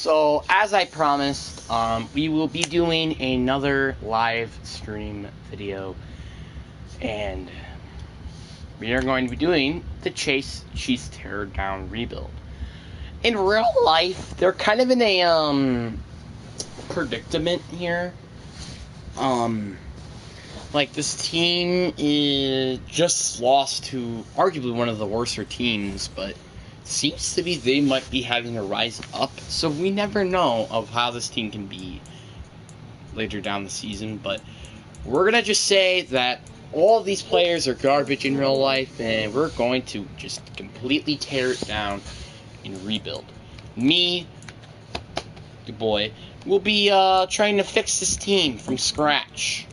So, as I promised, we will be doing another live stream video, and we are going to be doing the Chase Cheese Tear Down rebuild. In real life, they're kind of in a predicament here. Like, this team is just lost to arguably one of the worser teams, but seems to be they might be having to rise up, so we never know of how this team can be later down the season. But we're gonna just say that all of these players are garbage in real life, and we're going to just completely tear it down and rebuild. Me, the boy, will be trying to fix this team from scratch,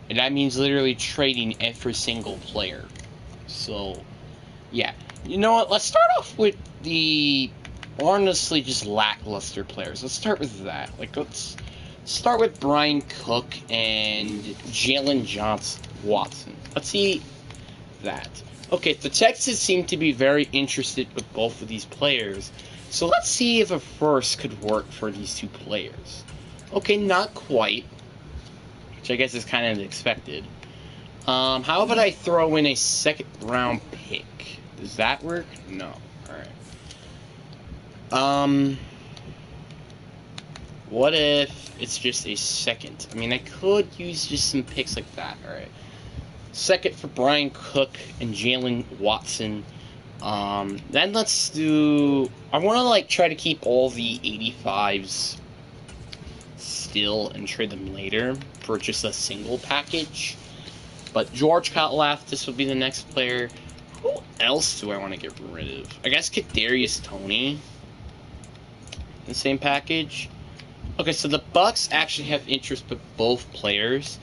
and that means literally trading every single player. So yeah. You know what, let's start off with the honestly just lackluster players. Let's start with that. Like, let's start with Brian Cook and Jalen Watson. Let's see that. Okay, the Texans seem to be very interested with both of these players. So let's see if a first could work for these two players. Okay, not quite, which I guess is kind of expected. How about I throw in a second round pick? Does that work? No. Alright. What if it's just a second? I mean, I could use just some picks like that. Alright. Second for Brian Cook and Jalen Watson. Then let's do... I want to, like, try to keep all the 85s still and trade them later for just a single package. But George Karlaftis would be the next player. Who else do I want to get rid of? I guess Kadarius Toney in the same package. Okay, so the Bucks actually have interest with both players.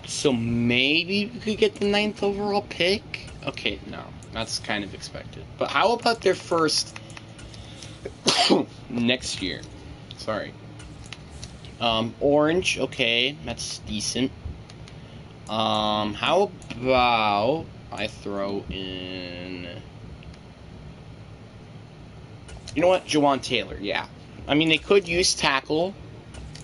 So maybe we could get the 9th overall pick? Okay, no. That's kind of expected. But how about their first next year? Sorry. Orange, okay. That's decent. How about I throw in... You know what? Jawan Taylor, yeah. I mean, they could use tackle.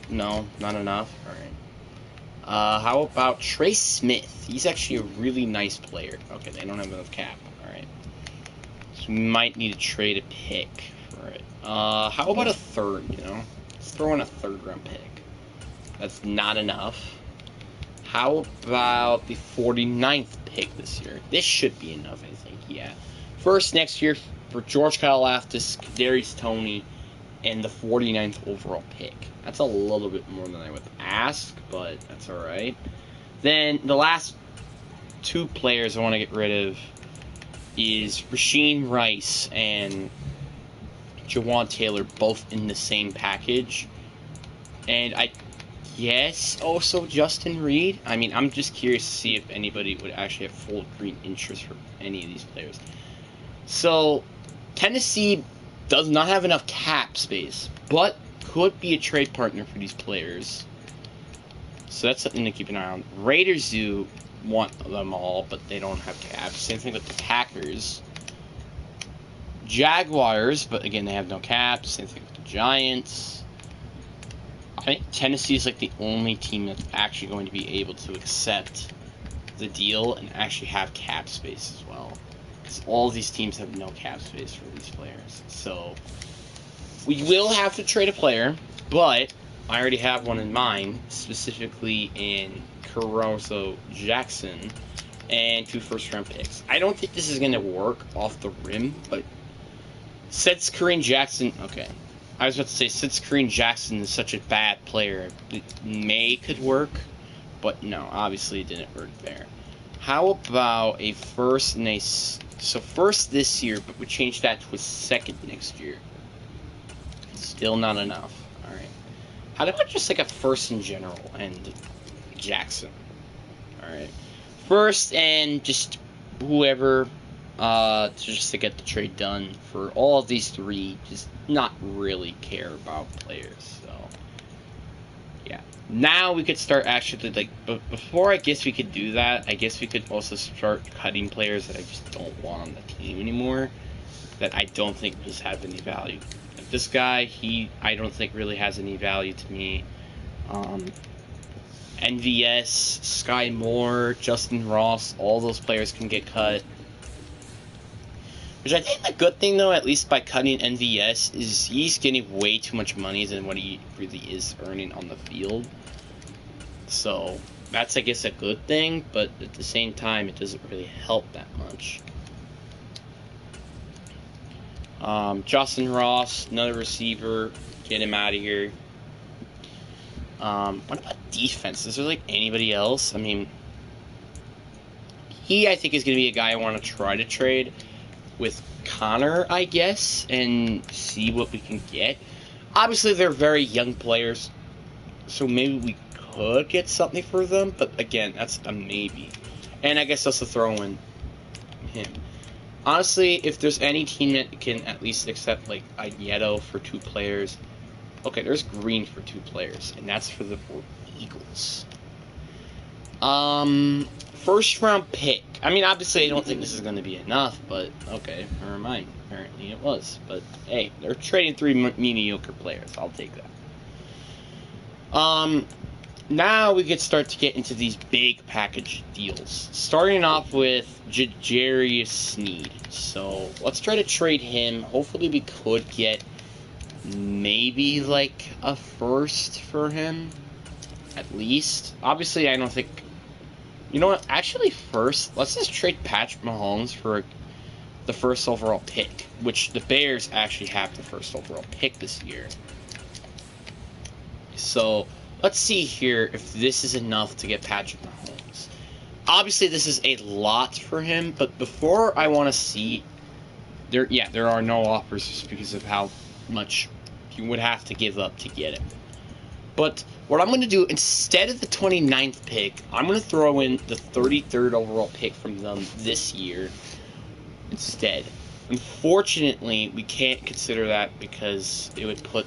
No, not enough. Alright. How about Trey Smith? He's actually a really nice player. Okay, they don't have enough cap. Alright. So we might need to trade a pick for it. How about a third, you know? Let's throw in a third round pick. That's not enough. How about the 49th pick this year? This should be enough, I think, yeah. First next year for George Karlaftis, Kadarius Toney, and the 49th overall pick. That's a little bit more than I would ask, but that's alright. Then the last two players I want to get rid of is Rasheem Rice and Jawan Taylor, both in the same package. And I guess also Justin Reed. I mean, I'm just curious to see if anybody would actually have full green interest for any of these players. So, Tennessee does not have enough cap space, but could be a trade partner for these players. So that's something to keep an eye on. Raiders do want them all, but they don't have cap. Same thing with the Packers. Jaguars, but again, they have no cap. Same thing with the Giants. I think Tennessee is like the only team that's actually going to be able to accept the deal and actually have cap space as well. Because all these teams have no cap space for these players. So, we will have to trade a player, but I already have one in mind, specifically in Caruso Jackson and 2 first-round picks. I don't think this is going to work off the rim, but since Kareem Jackson... Okay. I was about to say, since Kareem Jackson is such a bad player, it could work, but no, obviously it didn't work there. How about a first and a... So first this year, but we change that to a second next year. Still not enough. Alright. How about just like a first in general and Jackson? Alright. First and just whoever... just to get the trade done for all of these three, just not really care about players, so, yeah. Now we could start actually, like, but before I guess we could do that, I guess we could also start cutting players that I just don't want on the team anymore. that I don't think does have any value. Like this guy, I don't think really has any value to me. NVS, Sky Moore, Justin Ross, all those players can get cut. Which I think the good thing, though, at least by cutting NVS, is he's getting way too much money than what he really is earning on the field. So, that's, I guess, a good thing, but at the same time, it doesn't really help that much. Justin Ross, another receiver, get him out of here. What about defense? Is there, like, anybody else? I mean, I think, is going to be a guy I want to try to trade with Connor, I guess, and see what we can get. Obviously, they're very young players, so maybe we could get something for them, but again, that's a maybe. And I guess that's a throw in him. Honestly, if there's any team that can at least accept, like, Ayeto for 2 players. Okay, there's Green for 2 players, and that's for the Eagles. First round pick. I mean, obviously, I don't think this is going to be enough, but okay, never mind. Apparently, it was. But hey, they're trading 3 mediocre players. I'll take that. Now we start to get into these big package deals. Starting off with Jarius Sneed. So let's try to trade him. Hopefully, we could get maybe like a first for him, at least. Obviously, I don't think. You know what? Actually, first, let's just trade Patrick Mahomes for the first overall pick, which the Bears actually have the first overall pick this year. So, let's see here if this is enough to get Patrick Mahomes. Obviously, this is a lot for him, but before I want to see, there are no offers just because of how much you would have to give up to get him. But what I'm going to do, instead of the 29th pick, I'm going to throw in the 33rd overall pick from them this year instead. Unfortunately, we can't consider that because it would put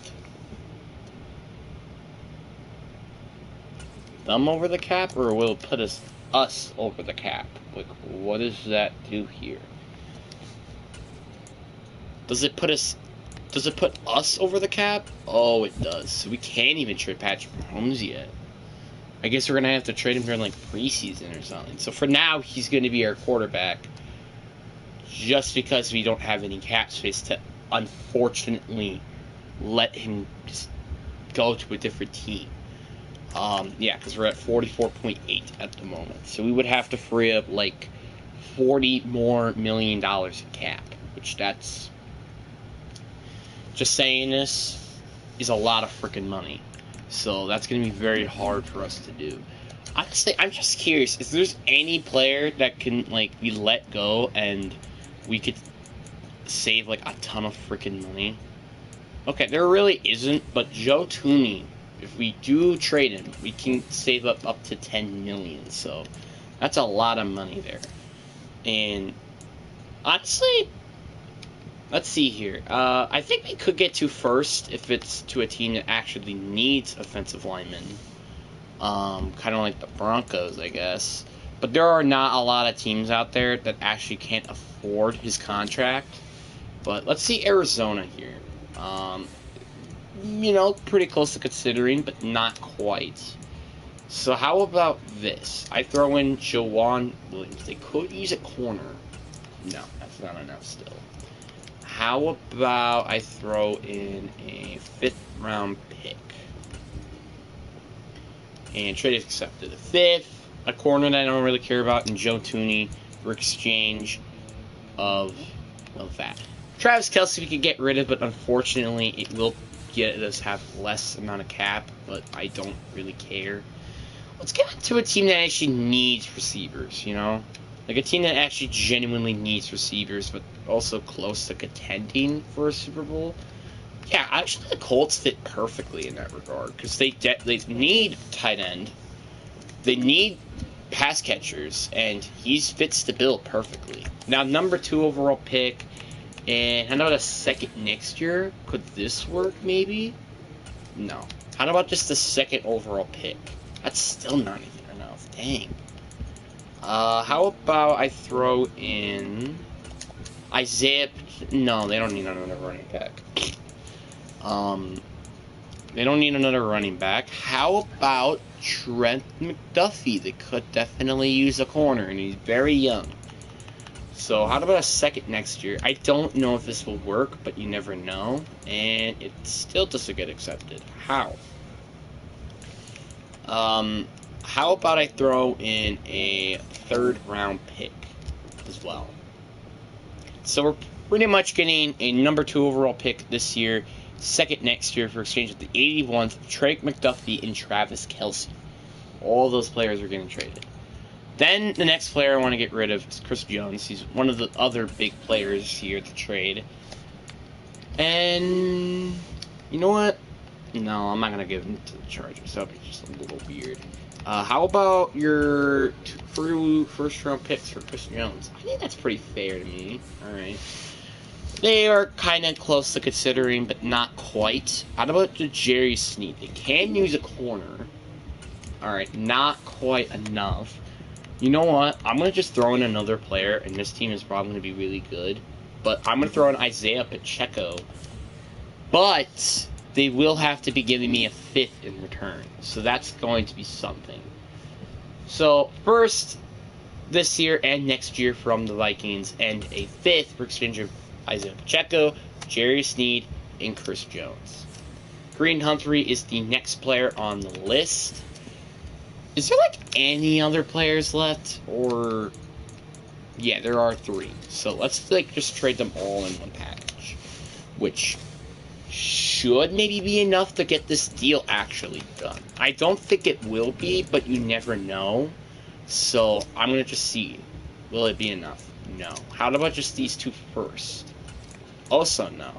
them over the cap, or will it put us over the cap? Like, what does that do here? Does it put us over the cap? Oh, it does. So we can't even trade Patrick Mahomes yet. I guess we're going to have to trade him during, like, preseason or something. So for now, he's going to be our quarterback. Just because we don't have any cap space to, unfortunately, let him just go to a different team. Yeah, because we're at 44.8 at the moment. So we would have to free up, like, $40 million in cap. Which that's... Just saying this is a lot of freaking money. So that's going to be very hard for us to do. Honestly, I'm just curious. If there's any player that can, like, be let go and we could save, like, a ton of freaking money. Okay, there really isn't. But Joe Tooney, if we do trade him, we can save up to $10 million. So that's a lot of money there. And honestly... Let's see here. I think we could get to first if it's to a team that actually needs offensive linemen. Kind of like the Broncos, I guess. But there are not a lot of teams out there that actually can't afford his contract. But let's see Arizona here. You know, pretty close to considering, but not quite. So how about this? I throw in Jawan Williams. They could use a corner. No, that's not enough still. How about I throw in a 5th round pick? And trade is accepted. A 5th, a corner that I don't really care about, and Joe Tooney for exchange of, well, that. Travis Kelce we could get rid of, but unfortunately it will get us have less amount of cap, but I don't really care. Let's get to a team that actually needs receivers, you know? Like a team that actually genuinely needs receivers, but also close to contending for a Super Bowl. Yeah, actually the Colts fit perfectly in that regard, because they need tight end, they need pass catchers, and he fits the bill perfectly. Now, number 2 overall pick, and how about a 2nd next year? Could this work, maybe? No. How about just the 2nd overall pick? That's still not even enough. Dang. How about I throw in Isaiah, no, they don't need another running back. They don't need another running back. How about Trent McDuffie? They could definitely use a corner, and he's very young. So how about a second next year? I don't know if this will work, but you never know. And it still doesn't get accepted. How? How about I throw in a 3rd round pick as well? So we're pretty much getting a number 2 overall pick this year, 2nd next year for exchange with the 81th, Trey McDuffie and Travis Kelce. All those players are getting traded. Then the next player I want to get rid of is Chris Jones. He's one of the other big players here to trade. And you know what? No, I'm not going to give him to the Chargers. That would be just a little weird. How about your 2 first-round picks for Chris Jones? I think that's pretty fair to me. Alright. They are kind of close to considering, but not quite. How about the Jerry Sneed? They can use a corner. Alright, not quite enough. You know what? I'm going to just throw in another player, and this team is probably going to be really good. But I'm going to throw in Isaiah Pacheco. But they will have to be giving me a 5th in return. So that's going to be something. So, first, this year and next year from the Vikings, and a 5th for exchange of Isaiah Pacheco, Jerry Sneed, and Chris Jones. Green Humphrey is the next player on the list. Is there, like, any other players left? Or, yeah, there are 3. So let's, like, just trade them all in one package. Which should maybe be enough to get this deal actually done. I don't think it will be, but you never know. So I'm going to just see. Will it be enough? No. How about just these 2 first? Also no.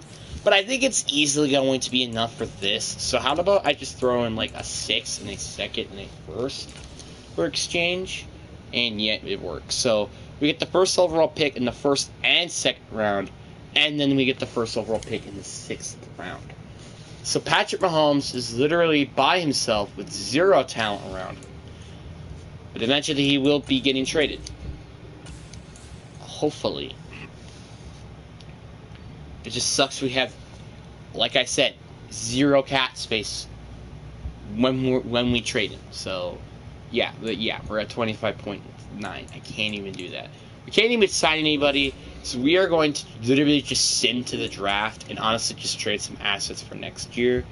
But I think it's easily going to be enough for this. So how about I just throw in like a 6 and a 2nd and a 1st for exchange? And yet it works. So we get the 1st overall pick in the 1st and 2nd round. And then we get the 1st overall pick in the 6th round. So Patrick Mahomes is literally by himself with 0 talent around him. But eventually he will be getting traded. Hopefully. It just sucks we have, like I said, 0 cap space when we trade him. So, yeah, we're at 25.9. I can't even do that. We can't even sign anybody. So we are going to literally just sit into the draft and honestly just trade some assets for next year.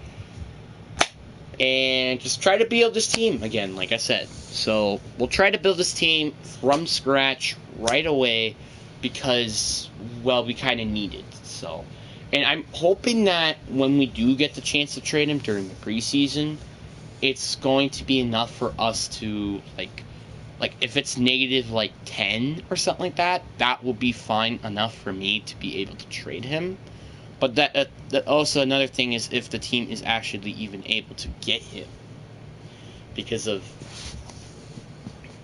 And just try to build this team again, like I said. So we'll try to build this team from scratch right away because, well, we kind of need it. So, and I'm hoping that when we do get the chance to trade him during the preseason, it's going to be enough for us to, like if it's negative, like, 10 or something like that, that will be fine enough for me to be able to trade him. But that also another thing is if the team is actually even able to get him because of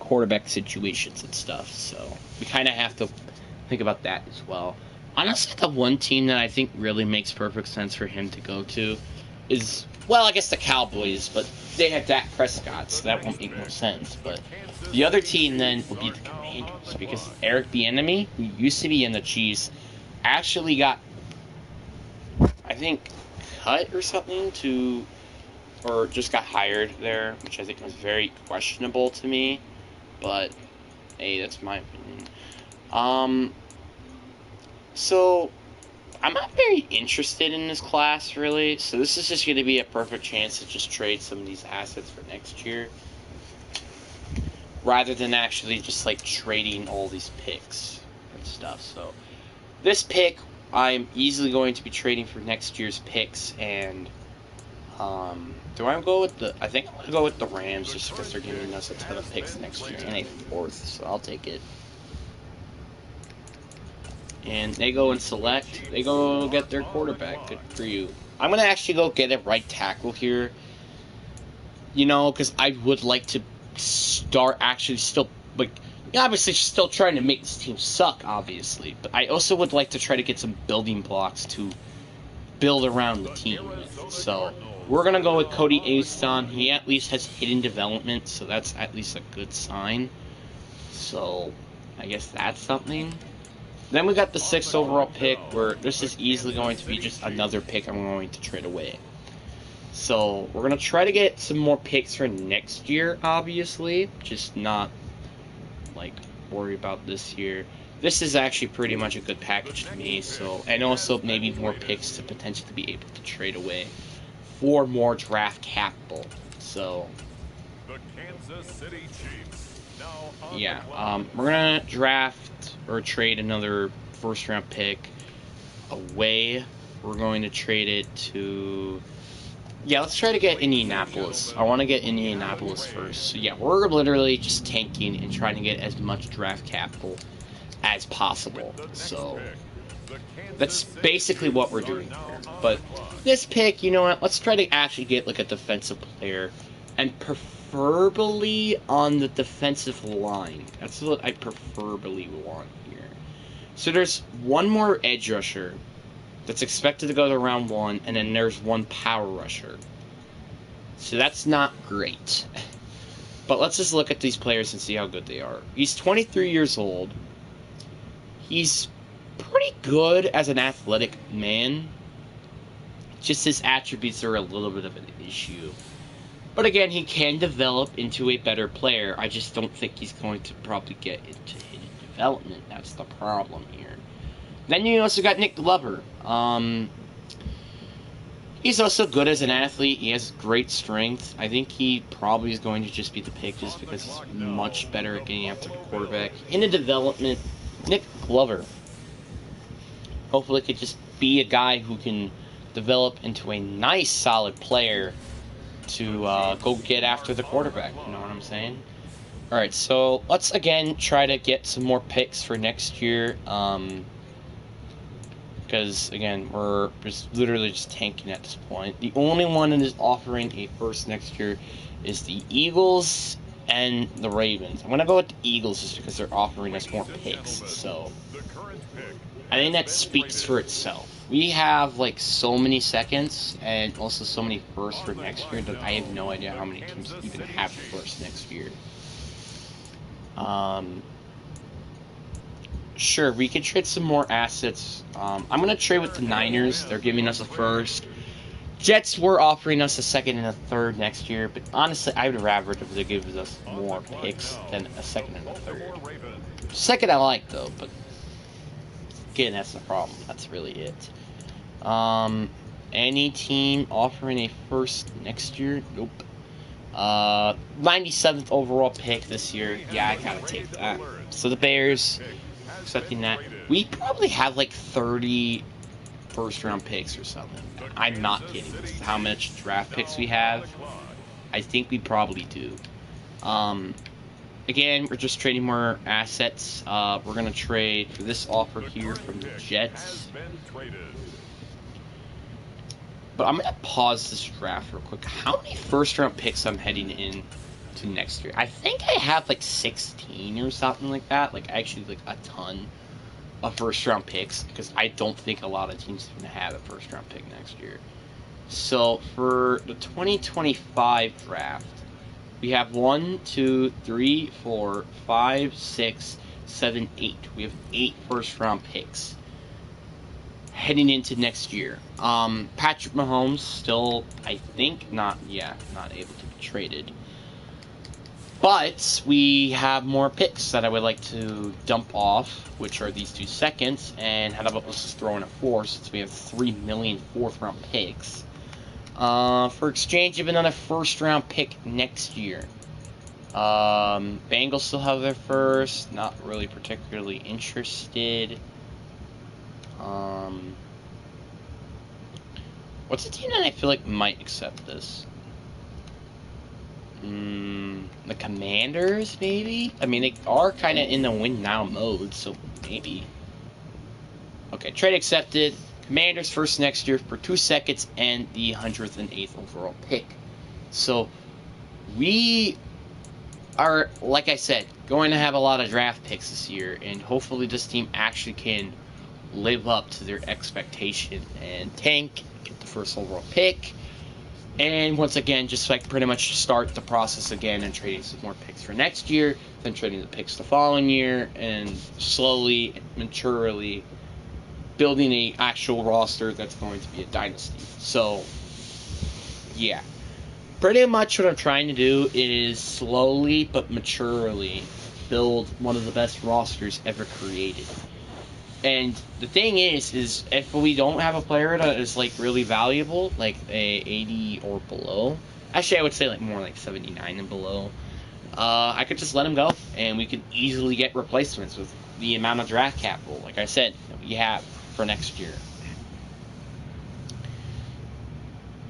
quarterback situations and stuff. So we kind of have to think about that as well. Honestly, the one team that I think really makes perfect sense for him to go to is, well, I guess the Cowboys, but they have Dak Prescott, so that won't make no sense. But the other team then would be the Commanders, because Eric Bieniemy, who used to be in the Chiefs, actually got, I think, cut or something or just got hired there, which I think was very questionable to me. But hey, that's my opinion. So I'm not very interested in this class, really. So this is just going to be a perfect chance to just trade some of these assets for next year, rather than actually just like trading all these picks and stuff. So this pick, I'm easily going to be trading for next year's picks. And do I go with I think I'm going to go with the Rams just because they're giving us a ton of picks next year and a 4th, so I'll take it. And they go and select. They go get their quarterback. Good for you. I'm going to actually go get a right tackle here. You know, because I would like to start actually still, like, obviously still trying to make this team suck, obviously. But I also would like to try to get some building blocks to build around the team with. So we're going to go with Cody Aston. He at least has hidden development, so that's at least a good sign. So I guess that's something. Then we got the 6th overall pick, where this is easily going to be just another pick I'm going to trade away. So we're going to try to get some more picks for next year, obviously. Just not, like, worry about this year. This is actually pretty much a good package to me, so, and also maybe more picks to potentially be able to trade away for more draft capital. So, The Kansas City Chiefs. yeah, we're going to draft or trade another first-round pick away. We're going to trade it to... Yeah, let's try to get Indianapolis. I want to get Indianapolis first. So, yeah, we're literally just tanking and trying to get as much draft capital as possible. So, that's basically what we're doing here. But this pick, you know what? Let's try to actually get, like, a defensive player. And preferably on the defensive line. That's what I preferably want here. So, there's one more edge rusher that's expected to go to round 1, and then there's one power rusher. So that's not great. But let's just look at these players and see how good they are. He's 23 years old. He's pretty good as an athletic man. Just his attributes are a little bit of an issue. But again, he can develop into a better player. I just don't think he's going to probably get into his development. That's the problem here. Then you also got Nick Glover. He's also good as an athlete. He has great strength. I think he probably is going to just be the pick just because he's much better at getting after the quarterback. In the development, Nick Glover hopefully could just be a guy who can develop into a nice, solid player to go get after the quarterback. You know what I'm saying? Alright, so let's again try to get some more picks for next year. Because, again, we're just literally just tanking at this point. The only one that is offering a first next year is the Eagles and the Ravens. I'm going to go with the Eagles just because they're offering us more picks. So, I think that speaks for itself. We have, like, so many seconds and also so many firsts for next year that I have no idea how many teams even have first next year. Sure, we could trade some more assets. I'm going to trade with the Niners. They're giving us a first. Jets were offering us a second and a third next year, but honestly, I would rather if they give us more picks than a second and a third. Second I like, though, but again, that's the problem. That's really it. Any team offering a first next year? Nope. 97th overall pick this year. Yeah, I gotta take that. So the Bears... accepting that. We probably have like 30 first-round picks or something. I'm not kidding. This is how much draft picks we have. I think we probably do. Again, we're just trading more assets. We're going to trade for this offer here from the Jets. But I'm going to pause this draft real quick. How many first-round picks I'm heading in to next year? I think I have like 16 or something like that. Like actually like a ton of first round picks because I don't think a lot of teams are going to have a first round pick next year. So for the 2025 draft, we have 1, 2, 3, 4, 5, 6, 7, 8. We have 8 first round picks heading into next year. Patrick Mahomes still, I think, not able to be traded. But we have more picks that I would like to dump off, which are these 2 seconds. And how about let's just throw in a 4 since we have 3 million fourth-round picks. For exchange of another first-round pick next year. Bengals still have their first. Not really particularly interested. What's a team that I feel like might accept this? The Commanders, maybe? I mean, they are kind of in the win-now mode, so maybe. Okay, trade accepted. Commanders first next year for 2 seconds and the 108th overall pick. So, we are, like I said, going to have a lot of draft picks this year, and hopefully this team actually can live up to their expectation and tank, get the first overall pick. And once again, just like pretty much start the process again and trading some more picks for next year then trading the picks the following year, and slowly, maturely building a actual roster that's going to be a dynasty. So, yeah. Pretty much what I'm trying to do is slowly but maturely build one of the best rosters ever created. And the thing is if we don't have a player that is like really valuable, like a 80 or below, actually I would say like more like 79 and below, I could just let him go, and we could easily get replacements with the amount of draft capital, like I said, that we have for next year.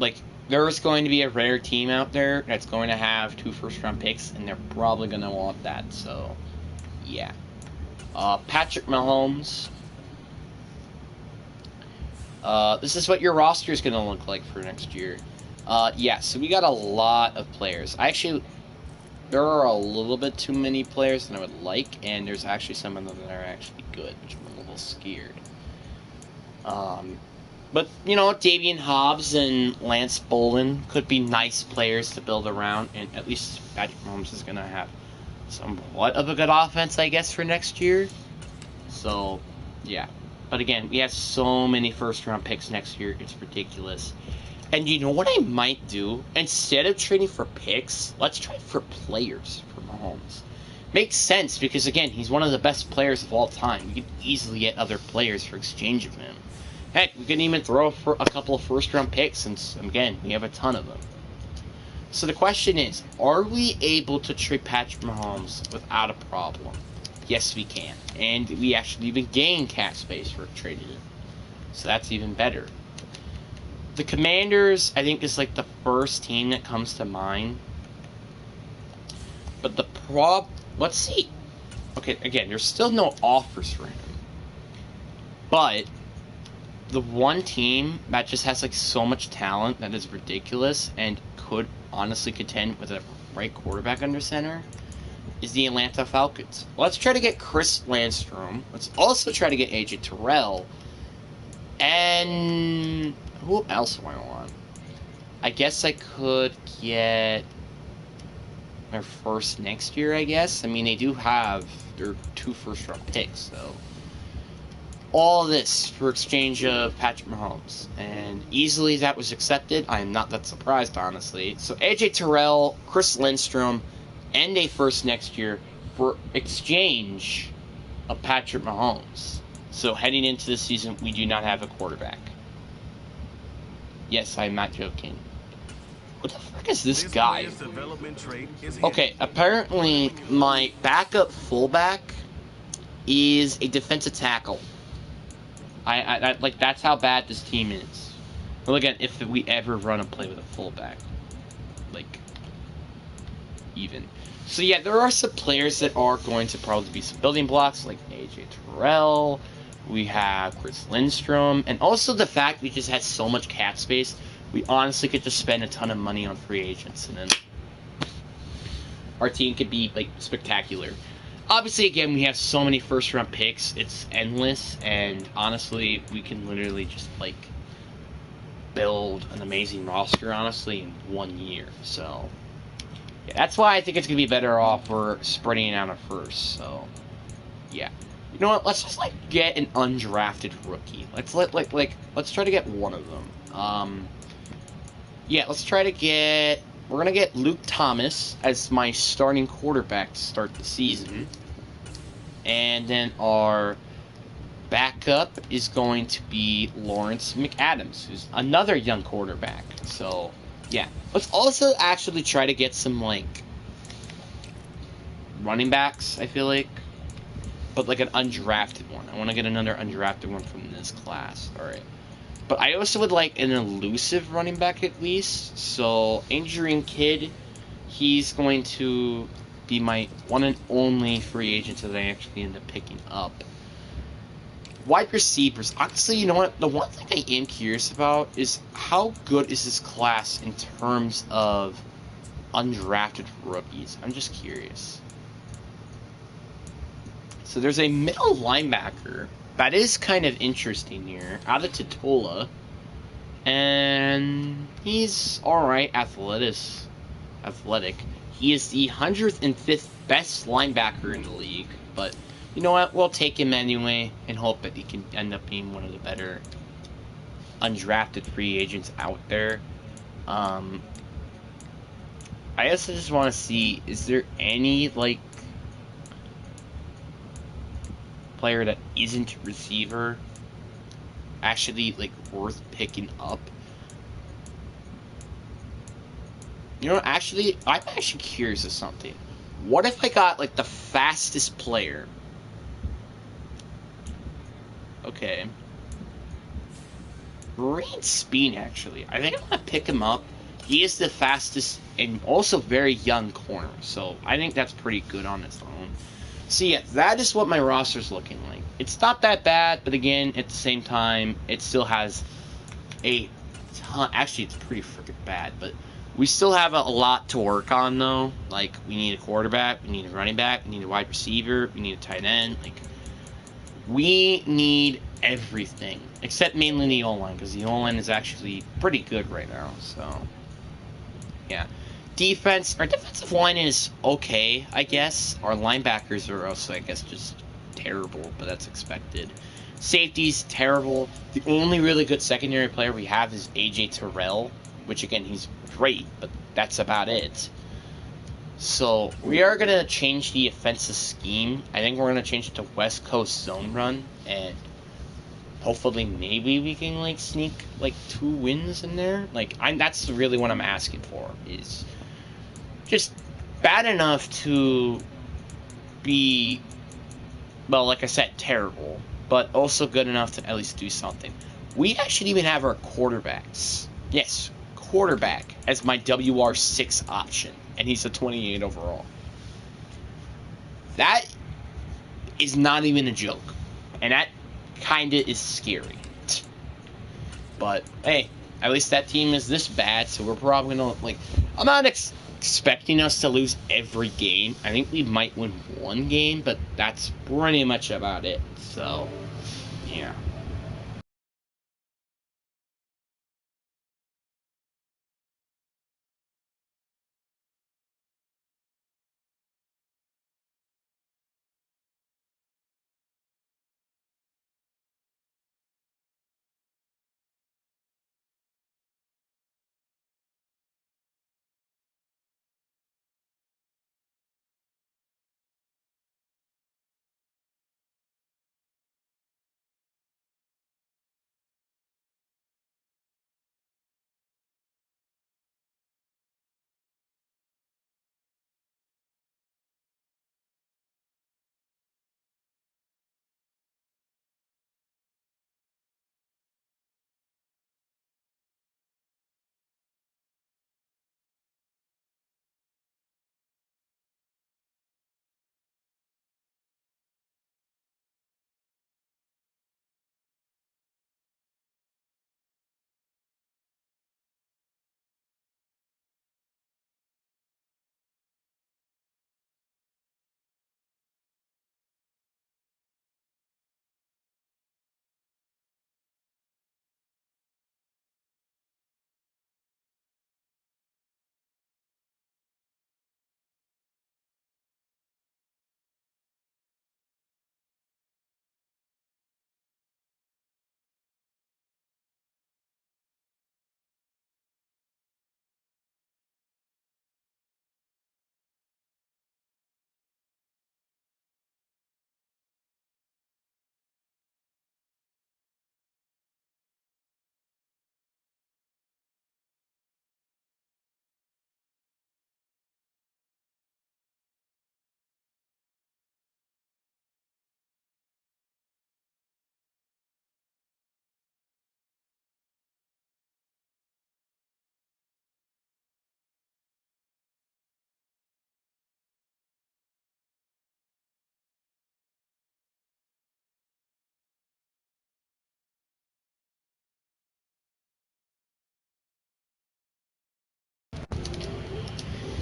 Like, there's going to be a rare team out there that's going to have 2 first-round picks, and they're probably going to want that, so, yeah. Patrick Mahomes. This is what your roster is going to look like for next year. Yeah, so we got a lot of players. There are a little bit too many players than I would like, and there's actually some of them that are actually good, which I'm a little scared. But, you know, Davian Hobbs and Lance Bolin could be nice players to build around, and at least Patrick Mahomes is going to have somewhat of a good offense, I guess, for next year. So, yeah. But again, we have so many first-round picks next year, it's ridiculous. And you know what I might do? Instead of trading for picks, let's trade for players for Mahomes. Makes sense, because again, he's one of the best players of all time. We could easily get other players for exchange of him. Heck, we can even throw for a couple of first-round picks, since, again, we have a ton of them. So the question is, are we able to trade Patrick Mahomes without a problem? Yes, we can. And we actually even gain cap space for trading him. So that's even better. The Commanders, I think, is like the first team that comes to mind. But let's see. Okay, again, there's still no offers for him. But the one team that just has like so much talent that is ridiculous and could honestly contend with a right quarterback under center is the Atlanta Falcons. Let's try to get Chris Landstrom. Let's also try to get AJ Terrell. And who else do I want? I guess I could get their first next year, I guess. I mean, they do have their 2 first-round picks, so all this for exchange of Patrick Mahomes. And easily that was accepted. I am not that surprised, honestly. So AJ Terrell, Chris Lindstrom, and a first next year for exchange of Patrick Mahomes. So heading into the season, we do not have a quarterback. Yes, I'm not joking. What the fuck is this guy? Okay, apparently my backup fullback is a defensive tackle. I like, that's how bad this team is. Well, again, if we ever run a play with a fullback, like, even. So yeah, there are some players that are going to probably be some building blocks, like AJ Terrell. We have Chris Lindstrom, and also the fact we just had so much cap space, we honestly could just spend a ton of money on free agents, and then our team could be like spectacular. Obviously, again, we have so many first-round picks, it's endless, and honestly, we can literally just, like, build an amazing roster, honestly, in 1 year. So, yeah, that's why I think it's going to be better off for spreading it out at first. So, yeah. You know what, let's just, like, get an undrafted rookie. Let's try to get one of them. Yeah, let's try to get... We're going to get Luke Thomas as my starting quarterback to start the season. And then our backup is going to be Lawrence McAdams, who's another young quarterback. So, yeah. Let's also actually try to get some, like, running backs, I feel like. But, like, an undrafted one. I want to get another undrafted one from this class. Alright. But I also would like an elusive running back at least. So, Adrian Kidd, he's going to be my one and only free agent that I actually end up picking up. Wide receivers. Honestly, you know what? The one thing I am curious about is how good is this class in terms of undrafted rookies. I'm just curious. So there's a middle linebacker that is kind of interesting here, out of Totola, and he's alright athletic. He is the 105th best linebacker in the league, but you know what? We'll take him anyway and hope that he can end up being one of the better undrafted free agents out there. I guess I just want to see, is there any, like, player that isn't receiver actually, like, worth picking up? You know, actually, I'm actually curious of something. What if I got, like, the fastest player? Okay. Great speed, actually. I think I'm going to pick him up. He is the fastest and also very young corner, so I think that's pretty good on its own. So yeah, that is what my roster's looking like. It's not that bad, but again, at the same time, it still has a ton. Actually, it's pretty freaking bad, but we still have a lot to work on, though. Like, we need a quarterback, we need a running back, we need a wide receiver, we need a tight end. Like, we need everything, except mainly the O-line, because the O-line is actually pretty good right now, so yeah. Defense, our defensive line is okay, I guess. Our linebackers are also, I guess, just terrible, but that's expected. Safety's terrible. The only really good secondary player we have is AJ Terrell, which again, he's great, but that's about it. So we are going to change the offensive scheme. I think we're going to change it to West Coast zone run, and hopefully maybe we can like sneak like 2 wins in there. Like, that's really what I'm asking for, is just bad enough to be, well, like I said, terrible, but also good enough to at least do something. We actually even have our quarterbacks. Yes, quarterback as my WR6 option, and he's a 28 overall. That is not even a joke, and that kinda is scary. But hey, at least that team is this bad, so we're probably gonna, like, I'm not expecting us to lose every game. I think we might win 1 game, but that's pretty much about it. So yeah.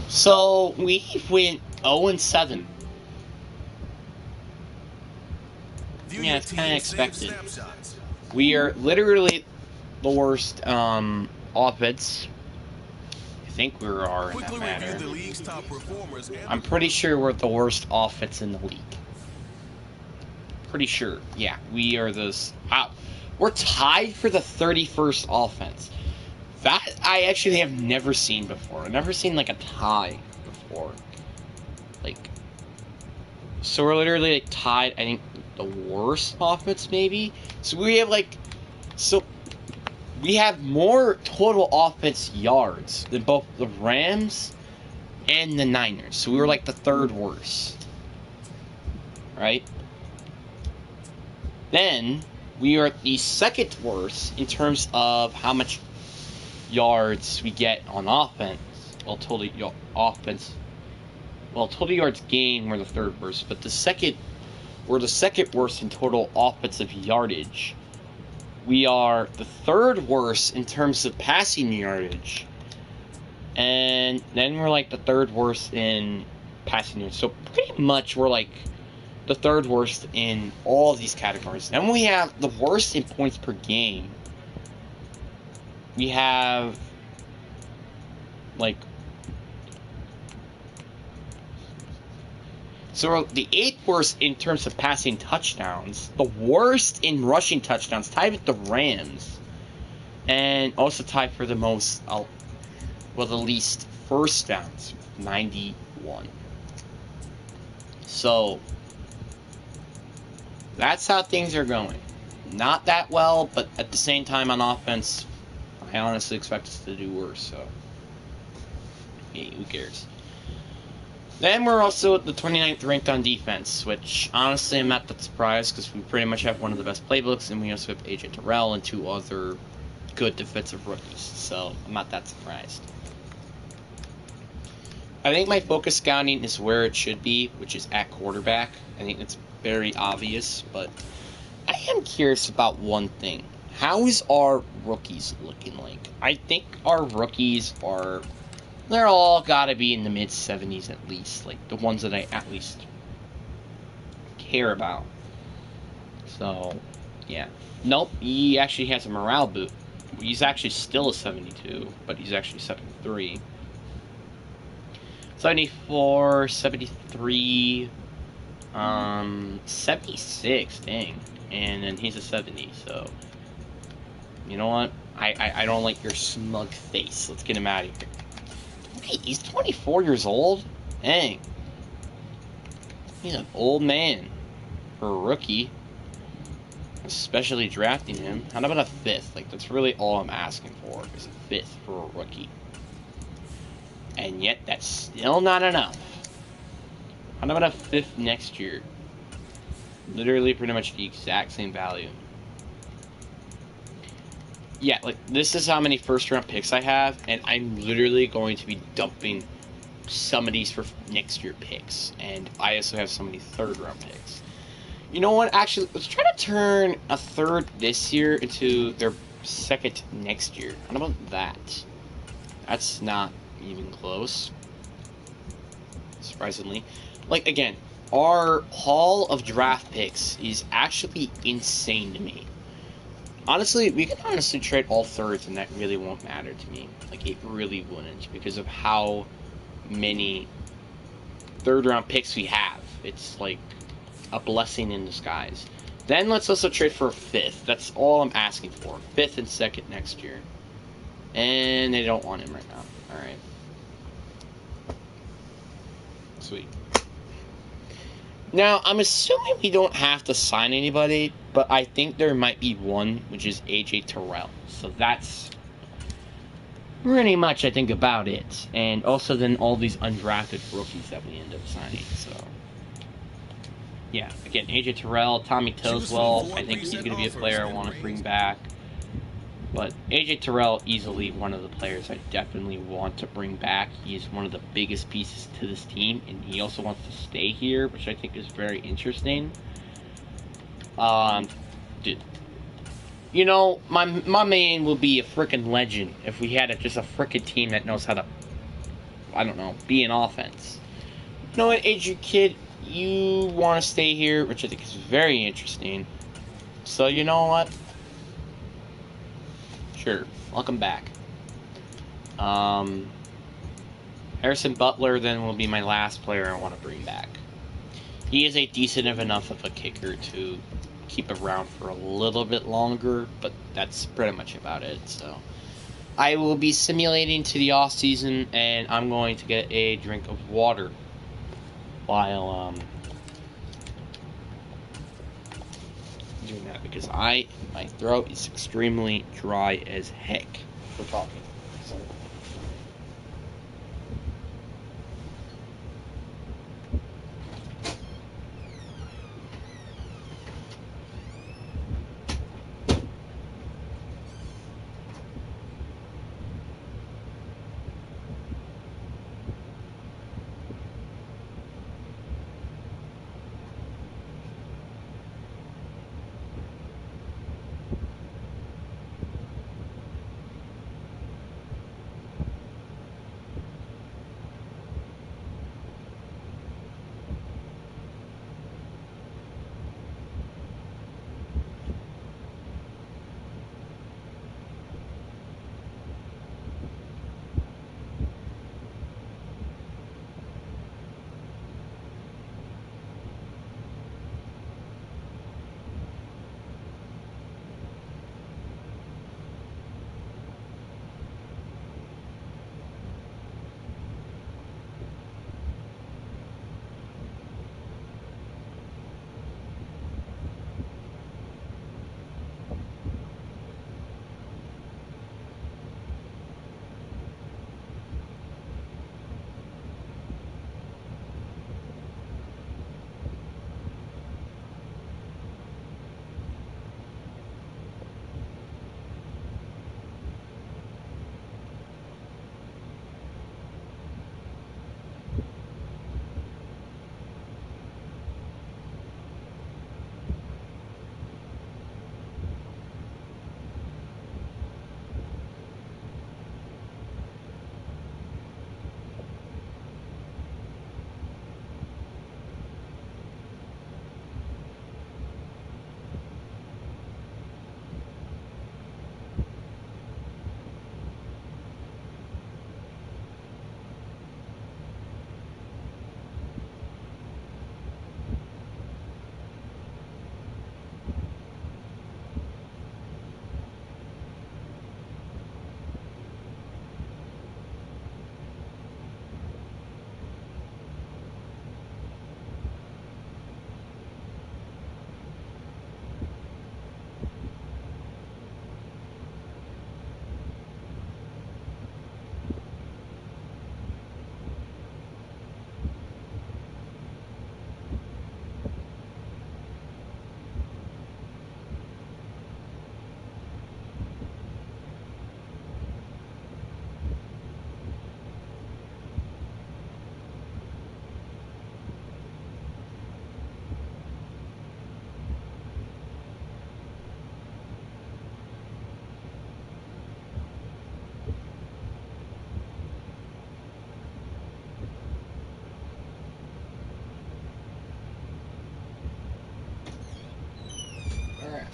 So we went 0-7. Yeah, it's kind of expected. We are literally the worst offense. I think we are in that Quickly matter. review the league's top performers and I'm pretty sure we're the worst offense in the league. Pretty sure. Yeah, we are this. Wow. We're tied for the 31st offense. That I actually have never seen before. I've never seen like a tie before. Like, so we're literally like tied, I think, the worst offense maybe. So we have like, so we have more total offense yards than both the Rams and the Niners. So we were like the third worst. Right? Then we are the second worst in terms of how much yards we get on offense. Well, total yards gained, we're the third worst, but we're the second worst in total offensive yardage. We are the third worst in terms of passing yardage, and then we're like the third worst in passing yards. So pretty much we're like the third worst in all of these categories. And we have the worst in points per game. We have like, so we're the 8th worst in terms of passing touchdowns, the worst in rushing touchdowns, tied with the Rams, and also tied for the most, the least first downs, 91. So that's how things are going. Not that well, but at the same time on offense, I honestly expect us to do worse, so hey, who cares? Then we're also at the 29th ranked on defense, which honestly I'm not that surprised because we pretty much have one of the best playbooks, and we also have AJ Terrell and 2 other good defensive rookies, so I'm not that surprised. I think my focus scouting is where it should be, which is at quarterback. I think it's very obvious, but I am curious about one thing. How is our rookies looking like? I think our rookies they're all gotta be in the mid-70s at least. Like, the ones that I at least care about. So, yeah. Nope, he actually has a morale boot. He's actually still a 72, but he's actually 73. 74, 73, 76, dang. And then he's a 70, so you know what? I don't like your smug face. Let's get him out of here. Okay, he's 24 years old? Dang. He's an old man for a rookie. Especially drafting him. How about a 5th? Like, that's really all I'm asking for, is a 5th for a rookie. And yet, that's still not enough. How about a 5th next year? Literally pretty much the exact same value. Yeah, like, this is how many first-round picks I have, and I'm literally going to be dumping some of these for next year picks. And I also have so many third-round picks. You know what? Actually, let's try to turn a 3rd this year into their 2nd next year. How about that? That's not even close. Surprisingly. Like, again, our haul of draft picks is actually insane to me. Honestly, we can honestly trade all 3rds and that really won't matter to me. Like, it really wouldn't because of how many 3rd round picks we have. It's like a blessing in disguise. Then let's also trade for a 5th. That's all I'm asking for. 5th and 2nd next year. And they don't want him right now. Alright. Sweet. Now, I'm assuming we don't have to sign anybody, but I think there might be one, which is AJ Terrell. So that's pretty much, I think, about it. And also then all these undrafted rookies that we end up signing. So, yeah. Again, AJ Terrell, Tommy Tozwell, I think he's going to be a player I want to bring back. But AJ Terrell, easily one of the players I definitely want to bring back. He is one of the biggest pieces to this team, and he also wants to stay here, which I think is very interesting. Dude, you know, my man will be a freaking legend if we had just a freaking team that knows how to, I don't know, be an offense. You know what, AJ kid, you want to stay here, which I think is very interesting. So you know what? Sure, welcome back. Harrison Butler then will be my last player I want to bring back. He is a decent enough of a kicker to keep around for a little bit longer, but that's pretty much about it. So I will be simulating to the off season, and I'm going to get a drink of water while doing that, because my throat is extremely dry as heck for talking. So.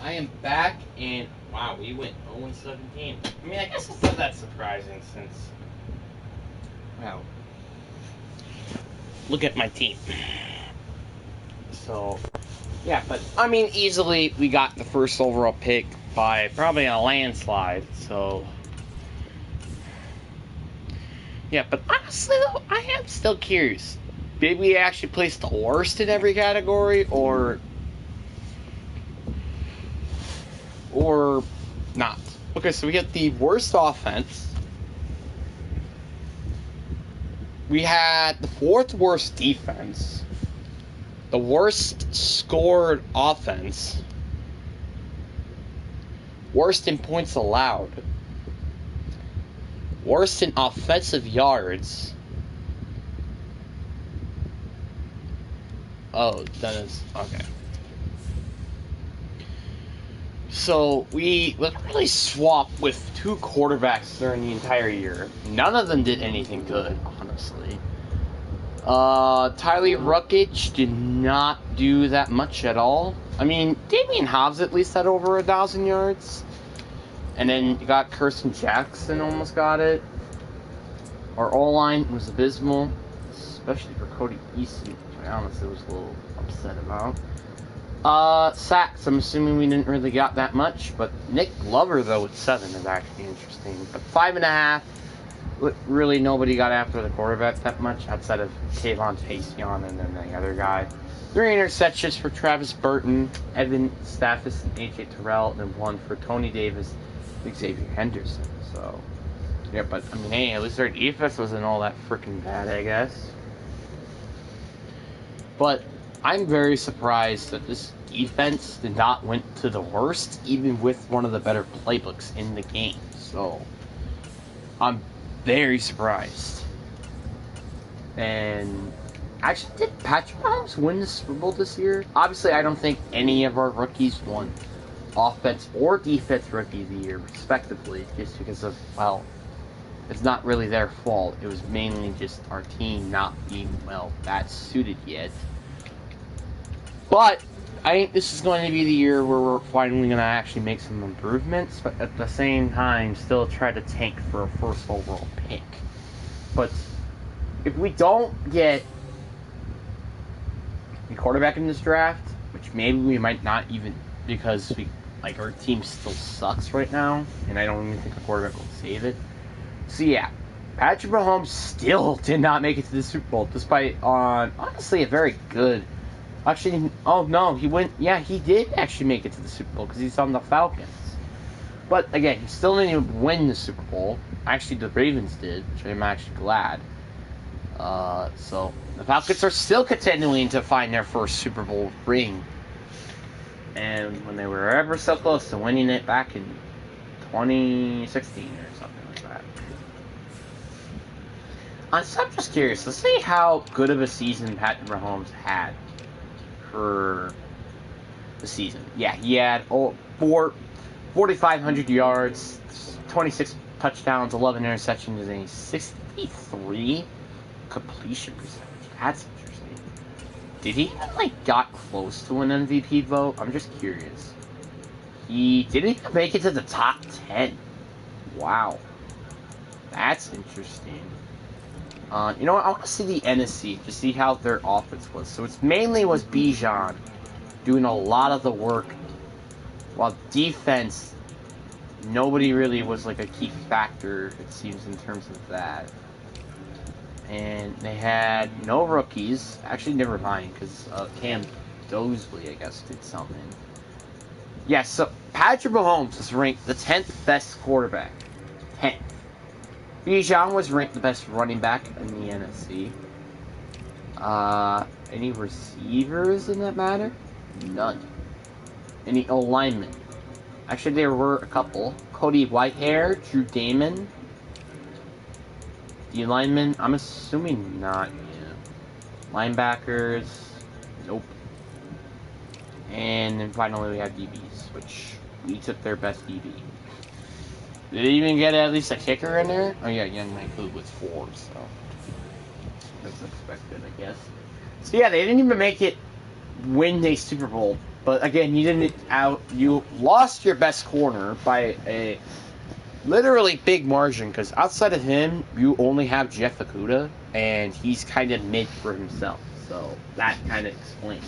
I am back, and wow, we went 0-17. I mean, I guess it's not that surprising since, wow, look at my team. So, yeah, but I mean, easily we got the first overall pick by probably a landslide. So, yeah, but honestly though, I am still curious. Did we actually place the worst in every category, or not? Okay, so we get the worst offense. We had the fourth worst defense, the worst scored offense, worst in points allowed, worst in offensive yards. Oh, that is okay. So we literally swapped with two quarterbacks during the entire year. None of them did anything good, honestly. Tyler Ruckage did not do that much at all. I mean, Damian Hobbs at least had over 1,000 yards. And then you got Kirsten Jackson almost got it. Our O-line was abysmal, especially for Cody Eason, which I honestly was a little upset about. Sacks, I'm assuming we didn't really got that much, but Nick Glover, though, with 7 is actually interesting. But 5.5, really nobody got after the quarterback that much, outside of Kayvon Tayshaun and then the other guy. 3 interceptions for Travis Burton, Evan Staffis, and A.J. Terrell, and then 1 for Tony Davis, Xavier Henderson. So, yeah, but, I mean, hey, at least our defense wasn't all that freaking bad, I guess. But I'm very surprised that this defense did not went to the worst, even with one of the better playbooks in the game. So, I'm very surprised. And actually, did Patrick Mahomes win the Super Bowl this year? Obviously, I don't think any of our rookies won offense or defense rookie of the year, respectively, just because of, well, it's not really their fault. It was mainly just our team not being, well, that suited yet. But I think this is going to be the year where we're finally going to actually make some improvements, but at the same time, still try to tank for a first overall pick. But if we don't get a quarterback in this draft, which maybe we might not even, because our team still sucks right now, and I don't even think a quarterback will save it. So yeah, Patrick Mahomes still did not make it to the Super Bowl, despite honestly a very good. Actually, oh no, he went. Yeah, he did actually make it to the Super Bowl because he's on the Falcons. But again, he still didn't even win the Super Bowl. Actually, the Ravens did, which I'm actually glad. So the Falcons are still continuing to find their first Super Bowl ring, and when they were ever so close to winning it back in 2016 or something like that. So I'm just curious. Let's see how good of a season Patrick Mahomes had for the season. Yeah, he had 4,500 yards, 26 touchdowns, 11 interceptions, and a 63 completion percentage. That's interesting. Did he even, got close to an MVP vote? I'm just curious. He didn't even make it to the top 10. Wow. That's interesting. You know what? I want to see the NFC to see how their offense was. So it's mainly was Bijan doing a lot of the work, while defense, nobody really was a key factor, it seems, in terms of that. And they had no rookies. Actually, never mind, because Cam Dosley, I guess, did something. Yeah, so Patrick Mahomes was ranked the 10th best quarterback. 10th. Bijan was ranked the best running back in the NFC. Any receivers in that matter? None. Any O-linemen? Actually, there were a couple. Cody Whitehair, Drew Damon. The linemen, I'm assuming not. Yeah. Linebackers, nope. And then finally we have DBs, which we took their best DB. Did they even get at least a kicker in there? Oh yeah, Young Mike was 4, so that's expected, I guess. So yeah, they didn't even make it win a Super Bowl. But again, you lost your best corner by a literally big margin, because outside of him, you only have Jeff Okudah, and he's kind of mid for himself. So that kind of explains.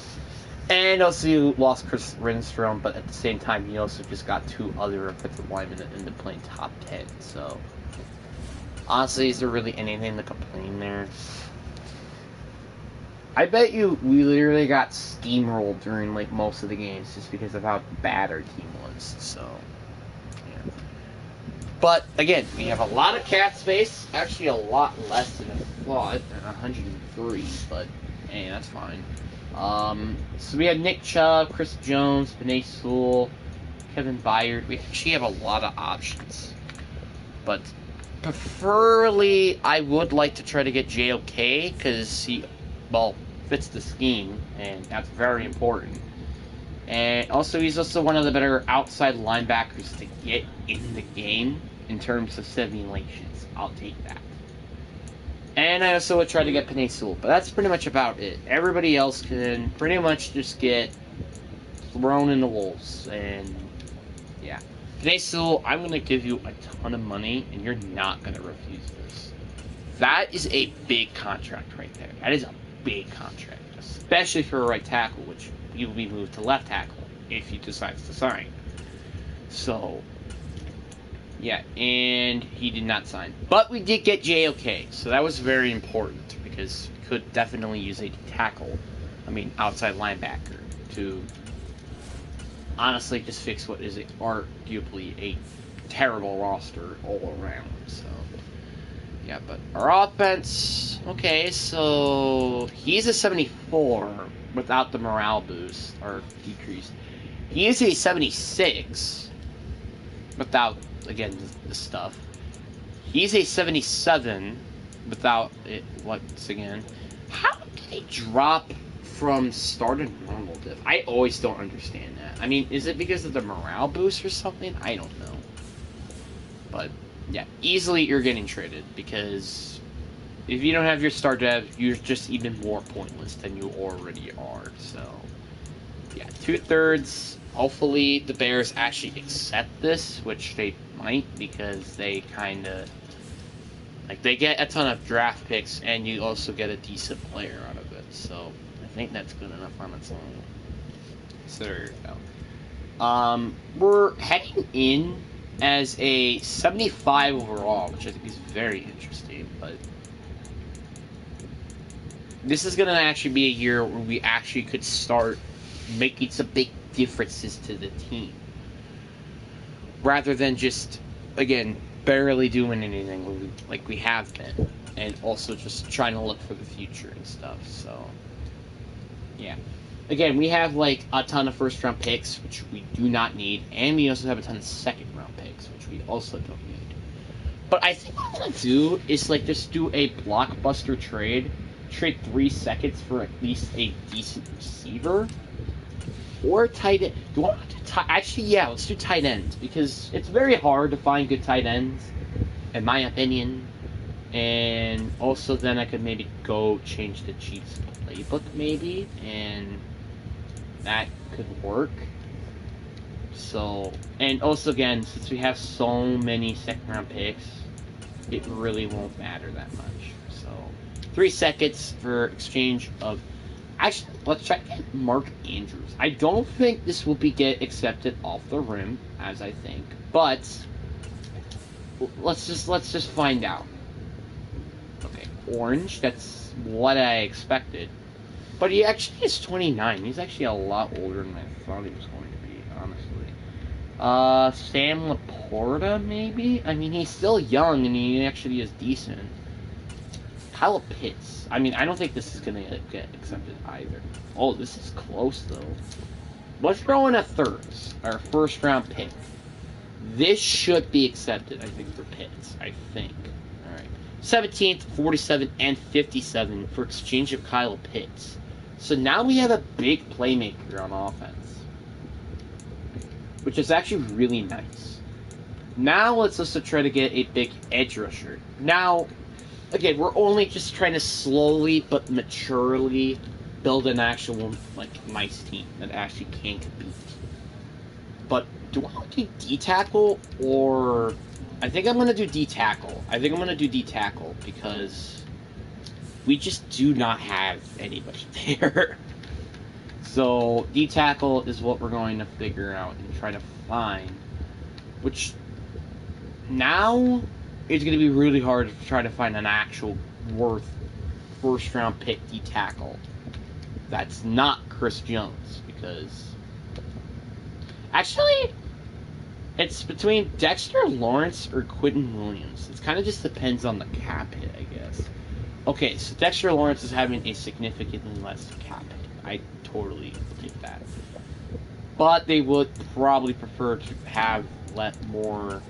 And also you lost Chris Renstrom, but at the same time, you also just got 2 other offensive linemen that ended up playing top 10. So honestly, is there really anything to complain there? I bet we literally got steamrolled during most of the games just because of how bad our team was. So yeah. But again, we have a lot of cap space. Actually, a lot less than I thought, at 103. But hey, that's fine. So we had Nick Chubb, Chris Jones, Penei Sewell, Kevin Byard. We actually have a lot of options. But preferably, I would like to try to get JOK, because he, fits the scheme, and that's very important. And also, he's also one of the better outside linebackers to get in the game in terms of simulations. I'll take that. And I also would try to get Penei Sewell, but that's pretty much about it. Everybody else can pretty much just get thrown in the wolves, and yeah. Penei Sewell, I'm going to give you a ton of money, and you're not going to refuse this. That is a big contract right there. That is a big contract, especially for a right tackle, which he will be moved to left tackle if he decides to sign. So, yeah, and he did not sign. But we did get JOK, so that was very important because we could definitely use a outside linebacker to honestly just fix what is arguably a terrible roster all around. So, yeah, but our offense, okay, so he's a 74 without the morale boost or decrease. He is a 76 without, again, the stuff. He's a 77 without it once again. How did he drop from star to normal diff? I always don't understand that. I mean, is it because of the morale boost or something? I don't know. But, yeah, easily you're getting traded because if you don't have your star dev, you're just even more pointless than you already are. So, yeah, 2/3. Hopefully the Bears actually accept this, which they might because they kind of, like, they get a ton of draft picks and you also get a decent player out of it. So, I think that's good enough on its own. So, there you go. We're heading in as a 75 overall, which I think is very interesting, but this is going to actually be a year where we actually could start making some big differences to the team rather than just, again, barely doing anything like we have been, and also just trying to look for the future and stuff. So, yeah. Again, we have like a ton of first round picks, which we do not need, and we also have a ton of second round picks, which we also don't need. But I think what I'm gonna do is like just do a blockbuster trade 3 seconds for at least a decent receiver or tight end. Do I want to do actually? Yeah, let's do tight ends because it's very hard to find good tight ends, in my opinion. And also, then I could maybe go change the Chiefs playbook, maybe, and that could work. So, and also again, since we have so many second round picks, it really won't matter that much. So, 3 seconds for exchange of. Actually, let's check Mark Andrews. I don't think this will get accepted off the rim, as I think, but let's just find out. Okay, orange. That's what I expected, but he actually is 29. He's actually a lot older than I thought he was going to be, honestly. Sam Laporta, maybe. I mean, he's still young and he actually is decent. Kyle Pitts. I mean, I don't think this is going to get accepted either. Oh, this is close, though. Let's throw in a thirds, our first round pick. This should be accepted, I think, for Pitts. I think. All right. 17th, 47, and 57 for exchange of Kyle Pitts. So now we have a big playmaker on offense, which is actually really nice. Now let's also try to get a big edge rusher. Now, again, we're only just trying to slowly but maturely build an actual, like, nice team that actually can compete. But do I want to do D-tackle or... I think I'm going to do D-tackle. Because we just do not have anybody there. So, D-tackle is what we're going to figure out and try to find. Which, now, it's going to be really hard to try to find an actual worth first-round pick D-tackle that's not Chris Jones, because... Actually, it's between Dexter Lawrence or Quentin Williams. It kind of just depends on the cap hit, I guess. Okay, so Dexter Lawrence is having a significantly less cap hit. I totally take that. But they would probably prefer to have more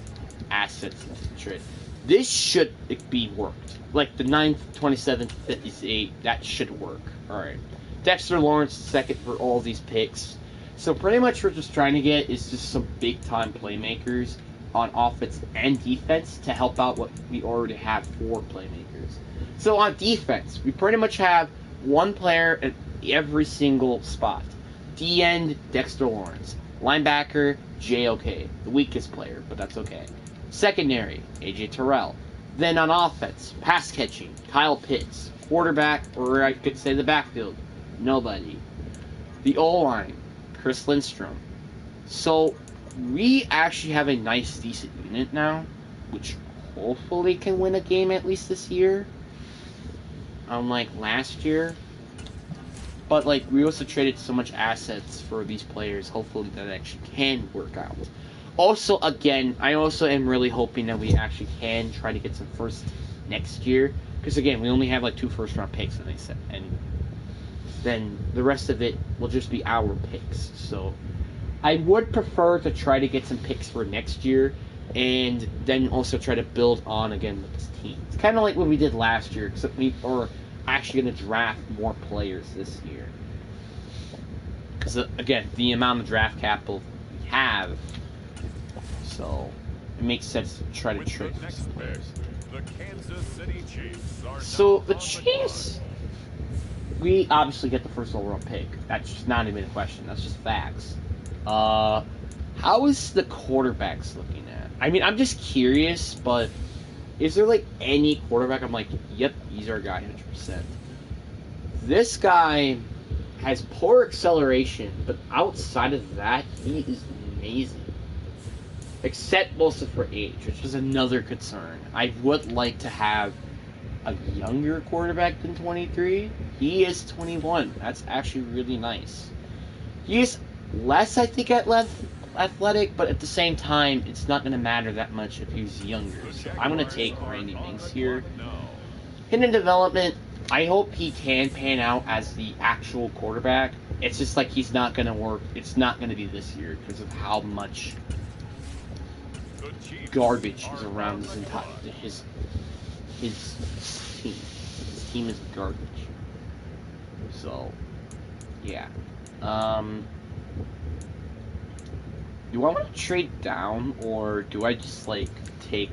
assets in the trade. This should be worked. Like the 9th, 27th, 58, that should work. Alright. Dexter Lawrence second for all these picks. So pretty much what we're just trying to get is just some big-time playmakers on offense and defense to help out what we already have for playmakers. So on defense, we pretty much have one player at every single spot. D-end, Dexter Lawrence. Linebacker, JOK. The weakest player, but that's okay. Secondary, AJ Terrell. Then on offense, pass catching, Kyle Pitts. Quarterback, or I could say the backfield, nobody. The O-line, Chris Lindstrom. So we actually have a nice, decent unit now, which hopefully can win a game at least this year. Unlike last year. But, like, we also traded so much assets for these players. Hopefully that actually can work out. Also, again, I also am really hoping that we actually can try to get some first next year. Because, again, we only have, like, 2 first-round picks, and they said, and then the rest of it will just be our picks. So, I would prefer to try to get some picks for next year, and then also try to build on again with this team. It's kind of like what we did last year, except we are actually going to draft more players this year. Because, again, the amount of draft capital we have, so it makes sense to try to trade for some players. The Kansas City Chiefs are So, the Chiefs, we obviously get the first overall pick. That's just not even a question. That's just facts. How is the quarterbacks looking at? I mean, I'm just curious, but is there, like, any quarterback I'm like, yep, he's our guy 100%. This guy has poor acceleration, but outside of that, he is amazing. Except mostly for age, which is another concern. I would like to have a younger quarterback than 23. He is 21. That's actually really nice. He is less, I think, athletic, but at the same time, it's not going to matter that much if he's younger. So I'm going to take Randy Minks here. Hidden development, I hope he can pan out as the actual quarterback. It's just like he's not going to work. It's not going to be this year because of how much garbage is around his entire his team. His team is garbage. So, yeah. Do I want to trade down, or do I just, like, take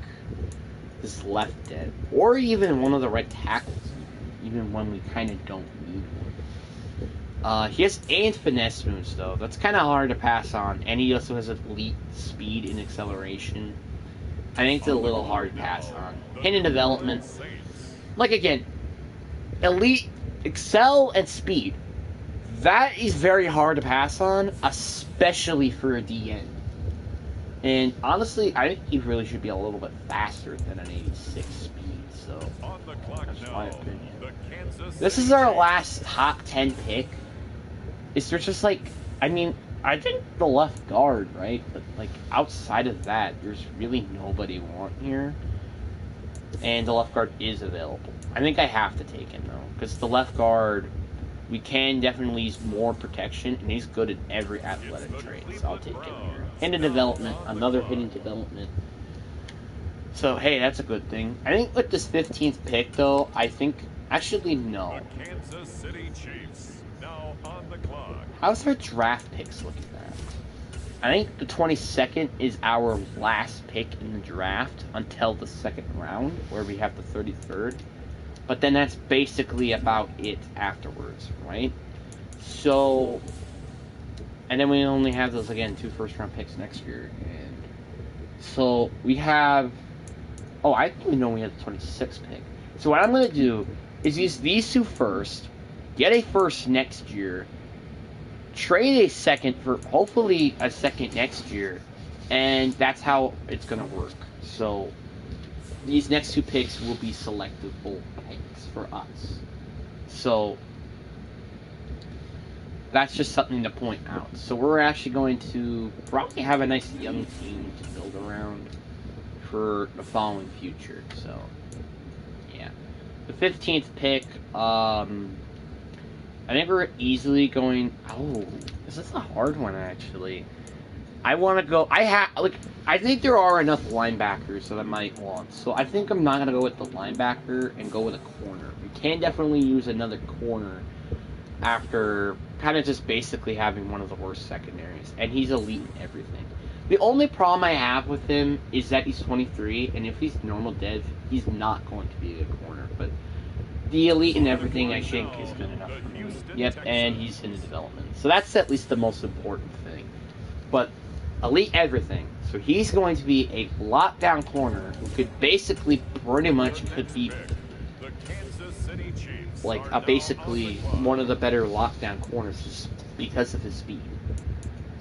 this left end? Or even one of the right tackles, even when we kind of don't need one. He has and finesse moves, though. That's kind of hard to pass on. And he also has elite speed and acceleration. I think it's a little hard to pass on. Hidden development. Like, again, elite, excel, and speed. That is very hard to pass on, especially for a DN. And honestly, I think he really should be a little bit faster than an 86 speed, so that's my opinion. This is our last top 10 pick. Is there just, like, I mean, I think the left guard, right? But, like, outside of that, there's really nobody we want here. And the left guard is available. I think I have to take him, though, because the left guard, we can definitely use more protection, and he's good at every athletic trait, so I'll take him here. Hidden development, another hidden development. So, hey, that's a good thing. I think with this 15th pick, though, I think, actually, no. The Kansas City Chiefs now on the clock. How's our draft picks looking at? I think the 22nd is our last pick in the draft until the second round, where we have the 33rd. But then that's basically about it afterwards, right? So, and then we only have those, again, 2 first-round picks next year. And so we have, oh, I didn't even know we had the 26th pick. So what I'm going to do is use these 2 first, get a first next year, trade a second for hopefully a second next year, and that's how it's going to work. So these next 2 picks will be selectable picks for us. So that's just something to point out. So we're actually going to probably have a nice young team to build around for the following future. So, yeah. The 15th pick, I think we're easily going... Oh, this is a hard one, actually. I want to go... I think there are enough linebackers that I might want. So I think I'm not going to go with the linebacker and go with a corner. We can definitely use another corner after kind of just basically having one of the worst secondaries. And he's elite in everything. The only problem I have with him is that he's 23, and if he's normal dev, he's not going to be a good corner. But the elite in everything, I think, is good enough for me. Yep, and he's in the development. So that's at least the most important thing. But elite everything. So he's going to be a lockdown corner who could basically pretty much could be The Kansas City Chiefs like are now basically on the clock. one of the better lockdown corners just because of his speed.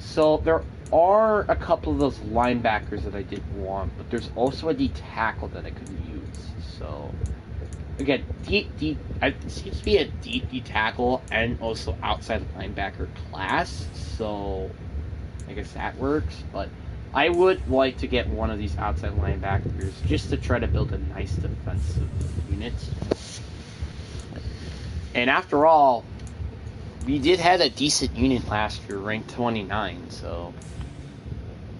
So there are a couple of those linebackers that I did want, but there's also a D tackle that I could use. So again, it seems to be a deep D tackle and also outside linebacker class. So I guess that works, but I would like to get one of these outside linebackers just to try to build a nice defensive unit. And after all, we did have a decent unit last year, ranked 29, so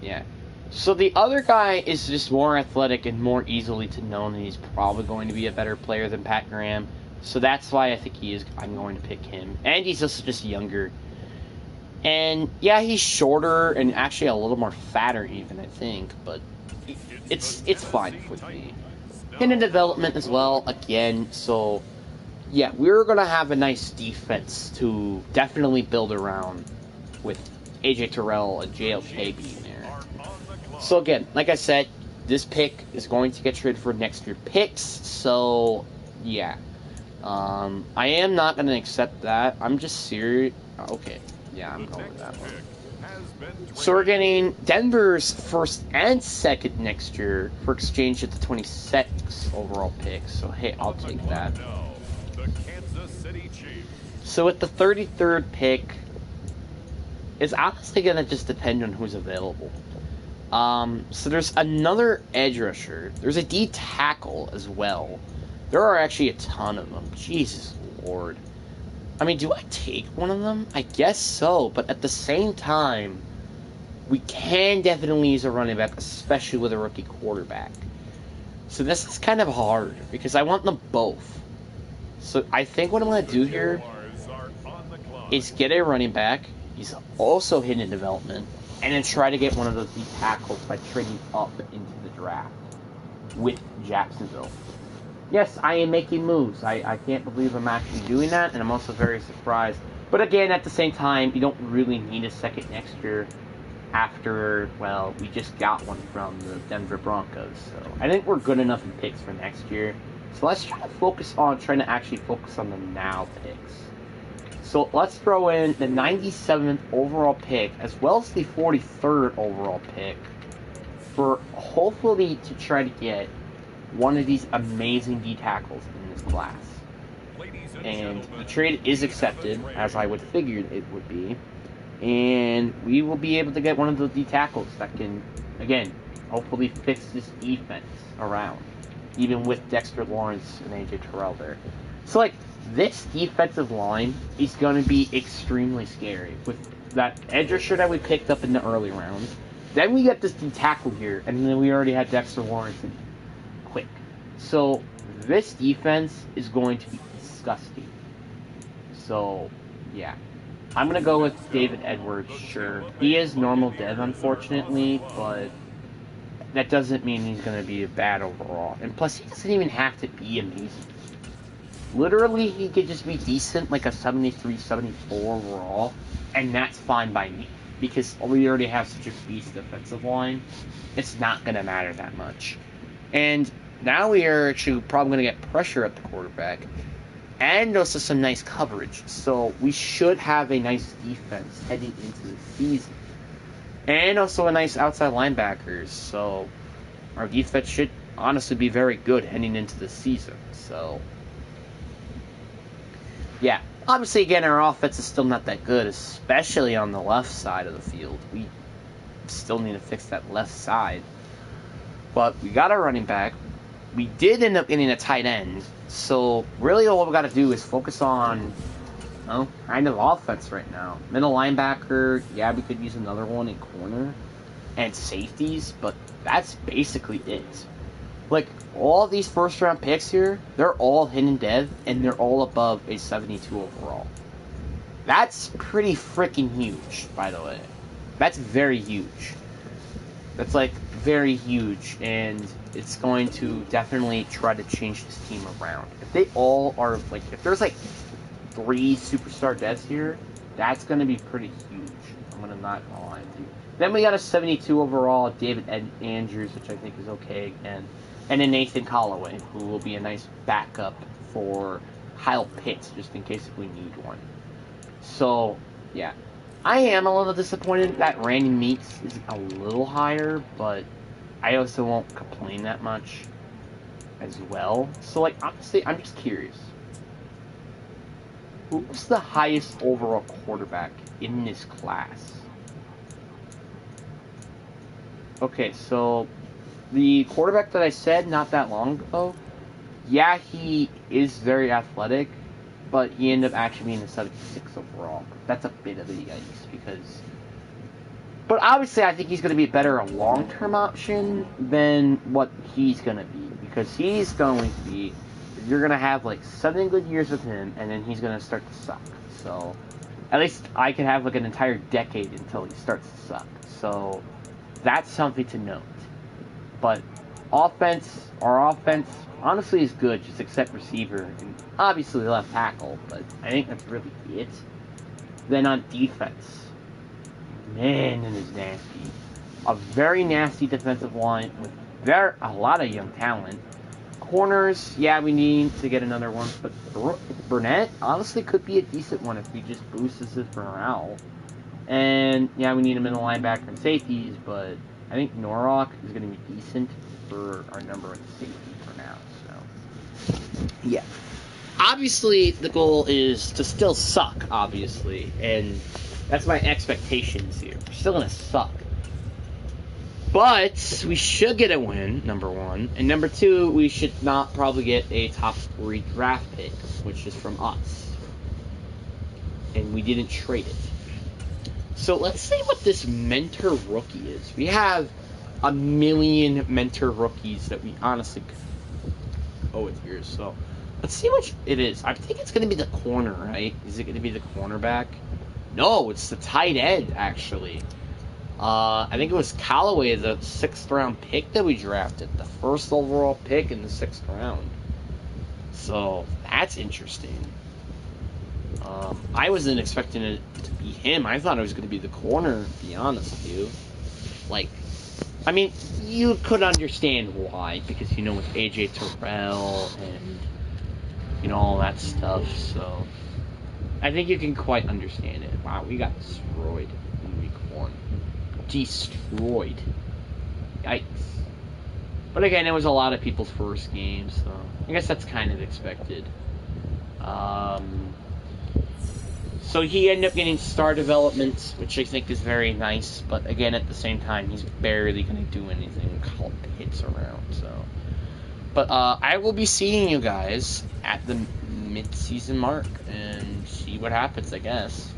yeah. So the other guy is just more athletic and more easily to know, and he's probably going to be a better player than Pat Graham. So that's why I think I'm going to pick him. And he's also just younger. And yeah, he's shorter and actually a little more fatter even, I think, but it's fine with me. Hidden development as well, again, so yeah, we're going to have a nice defense to definitely build around with AJ Terrell and JLK being there. So again, like I said, this pick is going to get traded for next year picks, so yeah. I am not going to accept that. I'm just serious. Okay. Yeah, I'm going with that one. So we're getting Denver's first and second next year for exchange at the 26th overall pick. So hey, I'll take that. So with the 33rd pick, it's honestly going to just depend on who's available. So there's another edge rusher. There's a D tackle as well. There are actually a ton of them. Jesus Lord. I mean, do I take one of them? I guess so, but at the same time, we can definitely use a running back, especially with a rookie quarterback. So this is kind of hard, because I want them both. So I think what I'm going to do here is get a running back. He's also hidden in development, and then try to get one of those deep tackles by trading up into the draft with Jacksonville. Yes, I am making moves. I can't believe I'm actually doing that, and I'm also very surprised. But again, at the same time, you don't really need a second next year after, well, we just got one from the Denver Broncos. So I think we're good enough in picks for next year. So let's try to focus on trying to actually focus on the now picks. So let's throw in the 97th overall pick as well as the 43rd overall pick for hopefully to try to get one of these amazing D tackles in this class. And the trade is accepted, as I would figure it would be. And we will be able to get one of those D tackles that can, again, hopefully fix this defense around. Even with Dexter Lawrence and AJ Terrell there. So, like, this defensive line is going to be extremely scary. With that edge rusher that we picked up in the early rounds. Then we get this D tackle here, and then we already had Dexter Lawrence in quick. So this defense is going to be disgusting. So yeah, I'm gonna go with David Edwards. Sure, he is normal dev, unfortunately, but that doesn't mean he's gonna be bad overall. And plus, he doesn't even have to be amazing. Literally, he could just be decent, like a 73, 74 overall, and that's fine by me. Because we already have such a beast defensive line, it's not going to matter that much. And now we are actually probably going to get pressure at the quarterback, and also some nice coverage. So we should have a nice defense heading into the season. And also a nice outside linebackers. So our defense should honestly be very good heading into the season. So yeah. Obviously, again, our offense is still not that good, especially on the left side of the field. We still need to fix that left side. But we got our running back. We did end up getting a tight end. So really all we got to do is focus on, well, kind of offense right now. Middle linebacker, yeah, we could use another one in corner. And safeties, but that's basically it. Like, all these first-round picks here, they're all hidden dev, and they're all above a 72 overall. That's pretty freaking huge, by the way. That's very huge. That's, like, very huge, and it's going to definitely try to change this team around. If they all are, like, if there's, like, 3 superstar devs here, that's going to be pretty huge. I'm going to not lie to you. Then we got a 72 overall, David Andrews, which I think is okay again. And then Nathan Callaway, who will be a nice backup for Kyle Pitts, just in case if we need one. So, yeah. I am a little disappointed that Randy Meeks is a little higher, but I also won't complain that much as well. So, like, honestly, I'm just curious. Who's the highest overall quarterback in this class? Okay, so the quarterback that I said not that long ago, yeah, he is very athletic, but he ended up actually being a 76 overall. That's a bit of a yikes because. But obviously, I think he's going to be a better long-term option than what he's going to be because he's going to be. You're going to have like 7 good years with him, and then he's going to start to suck. So, at least I could have like an entire decade until he starts to suck. So, that's something to note. But our offense, honestly is good, just except receiver and obviously left tackle. But I think that's really it. Then on defense, man, it is nasty. A very nasty defensive line with a lot of young talent. Corners, yeah, we need to get another one, but Burnett honestly could be a decent one if he just boosts his morale. And yeah, we need a middle linebacker and safeties, but I think Norrock is going to be decent for our number one safety for now. So yeah, obviously the goal is to still suck, obviously, and that's my expectations here. We're still going to suck. But we should get a win, number one. And number two, we should not probably get a top 3 draft pick, which is from us. And we didn't trade it. So let's see what this mentor rookie is. We have a million mentor rookies that we honestly owe it here. So let's see what it is. I think it's going to be the corner, right? Is it going to be the cornerback? No, it's the tight end, actually. I think it was Callaway, the 6th round pick that we drafted. The first overall pick in the 6th round. So, that's interesting. I wasn't expecting it to be him. I thought it was going to be the corner, to be honest with you. Like, I mean, you could understand why, because, you know, with AJ Terrell and, you know, all that stuff. So, I think you can quite understand it. Wow, we got destroyed in week 1. Destroyed. Yikes. But again, it was a lot of people's first game, so I guess that's kind of expected. So he ended up getting star development, which I think is very nice, but again, at the same time, he's barely going to do anything called hits around, so. But I will be seeing you guys at the mid-season mark and see what happens, I guess.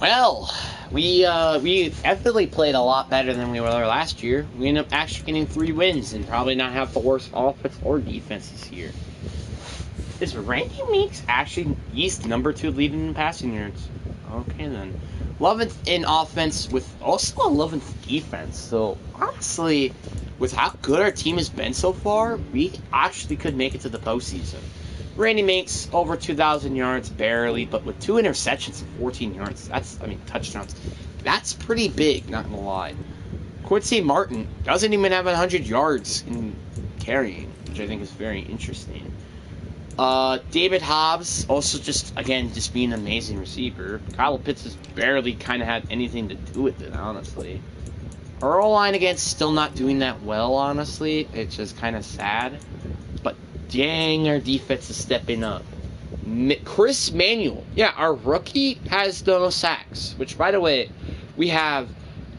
Well, we definitely played a lot better than we were last year. We ended up actually getting 3 wins and probably not have the worst offense or defense this year. Is Randy Meeks actually East number 2 leading in passing yards? Okay then. 11th in offense with also 11th defense. So honestly, with how good our team has been so far, we actually could make it to the postseason. Randy Meeks over 2,000 yards barely, but with 2 interceptions and 14 yards, touchdowns. That's pretty big, not gonna lie. Quincy Martin doesn't even have 100 yards in carrying, which I think is very interesting. David Hobbs, also just being an amazing receiver. Kyle Pitts has barely kind of had anything to do with it, honestly. Our O-line, again, still not doing that well, honestly. It's just kind of sad. But dang, our defense is stepping up. Chris Manuel, yeah, our rookie has the most sacks. Which, by the way, we have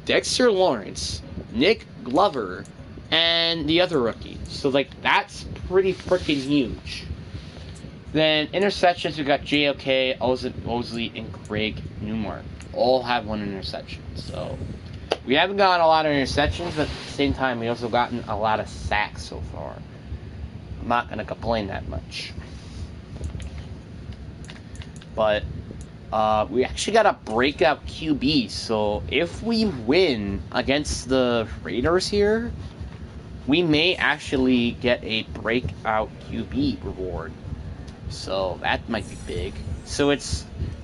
Dexter Lawrence, Nick Glover, and the other rookie. So, that's pretty freaking huge. Then interceptions, we got JOK, Osley, and Craig Newmark. All have 1 interception. So we haven't gotten a lot of interceptions, but at the same time, we also gotten a lot of sacks so far. I'm not going to complain that much. But we actually got a breakout QB. So if we win against the Raiders here, we may actually get a breakout QB reward. So that might be big. So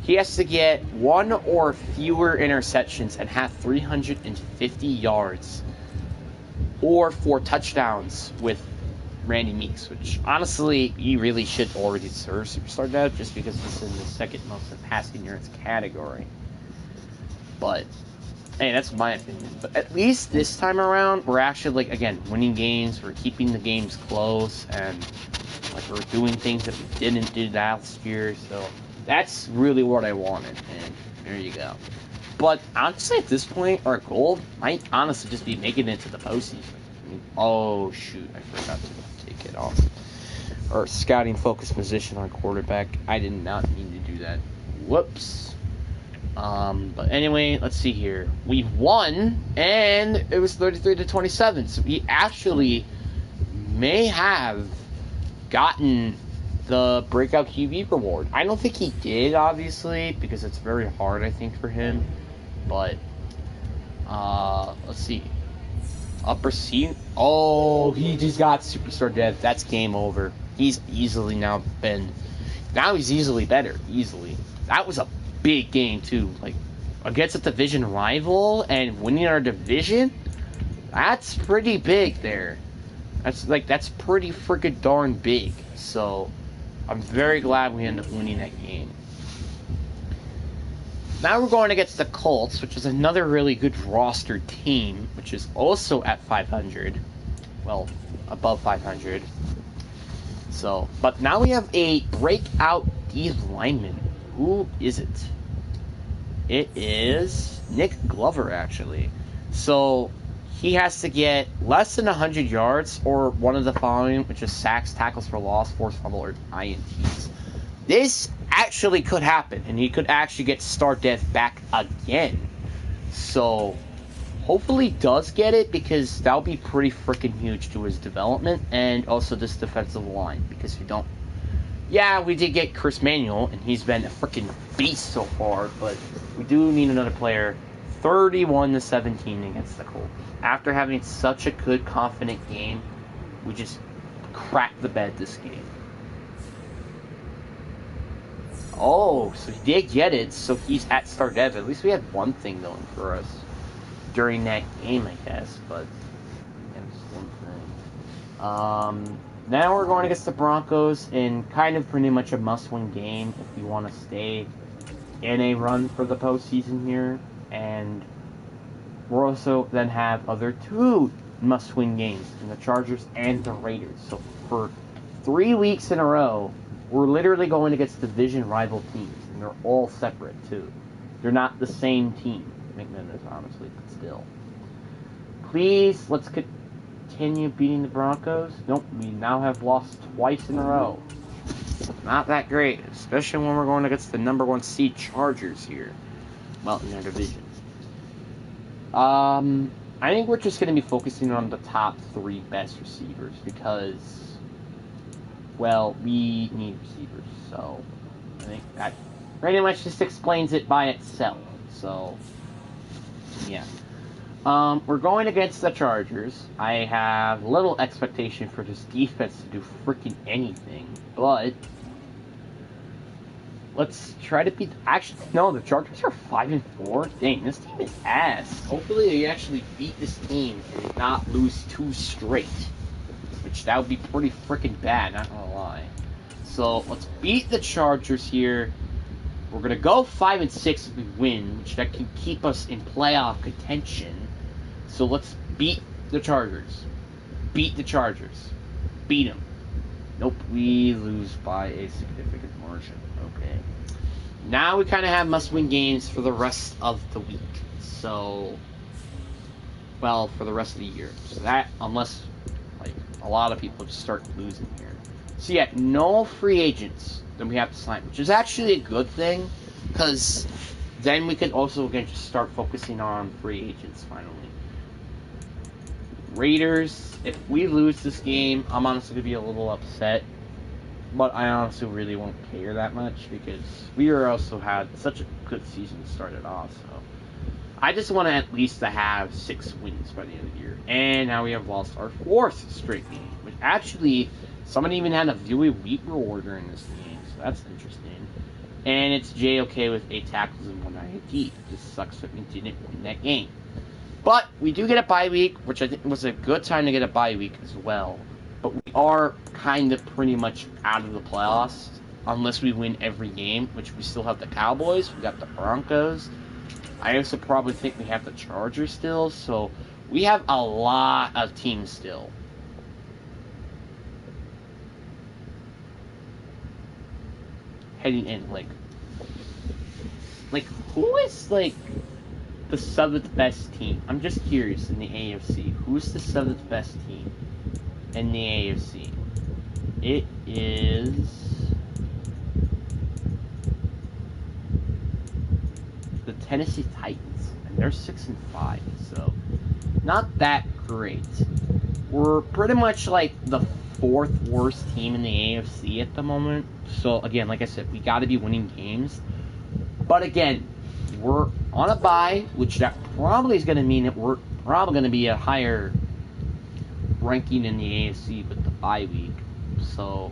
he has to get 1 or fewer interceptions and have 350 yards or 4 touchdowns with Randy Meeks, which honestly he really should already deserve superstar dev just because this is in the second most in passing yards category. But hey, that's my opinion. But at least this time around, we're actually winning games. We're keeping the games close, and we're doing things that we didn't do last year. So that's really what I wanted, and there you go. But honestly, at this point, our goal might honestly just be making it to the postseason. Oh shoot, I forgot to take it off. Or scouting focus position on quarterback. I did not mean to do that. Whoops. But anyway, let's see here. We won, and it was 33-27. So we actually may have gotten the breakout QB reward. I don't think he did, obviously, because it's very hard, I think, for him. But let's see. Upper C. Oh, he just got superstar dev. That's game over. He's easily now he's easily better. Easily. That was a big game too. Against a division rival and winning our division. That's pretty big there. That's pretty freaking darn big. So I'm very glad we ended up winning that game. Now we're going against the Colts, which is another really good roster team, which is also at 500. Well, above 500. So, but now we have a breakout D lineman. Who is it? It is Nick Glover, actually. So he has to get less than 100 yards or one of the following, which is sacks, tackles for loss, forced fumble, or INTs. This actually could happen, and he could actually get star dev back again. So hopefully he does get it, because that'll be pretty freaking huge to his development and also this defensive line, because we don't. Yeah, we did get Chris Manuel, and he's been a freaking beast so far, but we do need another player. 31-17 against the Colts. After having such a good, confident game, we just cracked the bed this game. Oh, so he did get it, so he's at star dev. At least we had one thing going for us during that game, I guess, but that's one thing. Now we're going against the Broncos in kind of pretty much a must-win game if we want to stay in a run for the postseason here. And we'll also then have other 2 must-win games in the Chargers and the Raiders. So for 3 weeks in a row, we're literally going against division rival teams, and they're all separate too. They're not the same team. McManus, honestly, but still. Please, let's continue beating the Broncos. Nope, we now have lost twice in a row. Not that great, especially when we're going against the number 1 seed Chargers here. well, in their division. I think we're just going to be focusing on the top 3 best receivers because, well, we need receivers. So I think that pretty much just explains it by itself. So, yeah. We're going against the Chargers. I have little expectation for this defense to do freaking anything, but let's try to beat. Actually, no, the Chargers are 5-4. Dang, this team is ass. Hopefully, they actually beat this team and not lose 2 straight, which that would be pretty freaking bad. Not gonna lie. So let's beat the Chargers here. We're gonna go 5-6 if we win, which that can keep us in playoff contention. So let's beat the Chargers. Beat the Chargers. Beat them. Nope, we lose by a significant margin. Okay. Now we kind of have must-win games for the rest of the week. So, well, for the rest of the year. So that, unless, like, a lot of people just start losing here. So yeah, no free agents that we have to sign, which is actually a good thing, because then we can also, again, just start focusing on free agents finally. Raiders, if we lose this game, I'm honestly going to be a little upset. But I honestly really won't care that much because we also had such a good season to start it off. So I just want to at least to have 6 wins by the end of the year. And now we have lost our 4th straight game. Which actually, someone even had a Dewey Wheat reward during this game. So that's interesting. And it's J-OK with 8 tackles and 1 INT. It just sucks that we didn't win that game. But we do get a bye week, which I think was a good time to get a bye week as well. But we are kind of pretty much out of the playoffs, unless we win every game, which we still have the Cowboys, we got the Broncos. I also probably think we have the Chargers still, so we have a lot of teams still. Heading in, like who is, like, the 7th best team? I'm just curious in the AFC. Who's the 7th best team in the AFC? It is the Tennessee Titans, and they're 6-5, so not that great. We're pretty much like the 4th worst team in the AFC at the moment. So again, like I said, we got to be winning games. But again, we're on a bye, which that probably is going to mean that we're probably going to be a higher ranking in the AFC with the bye week. So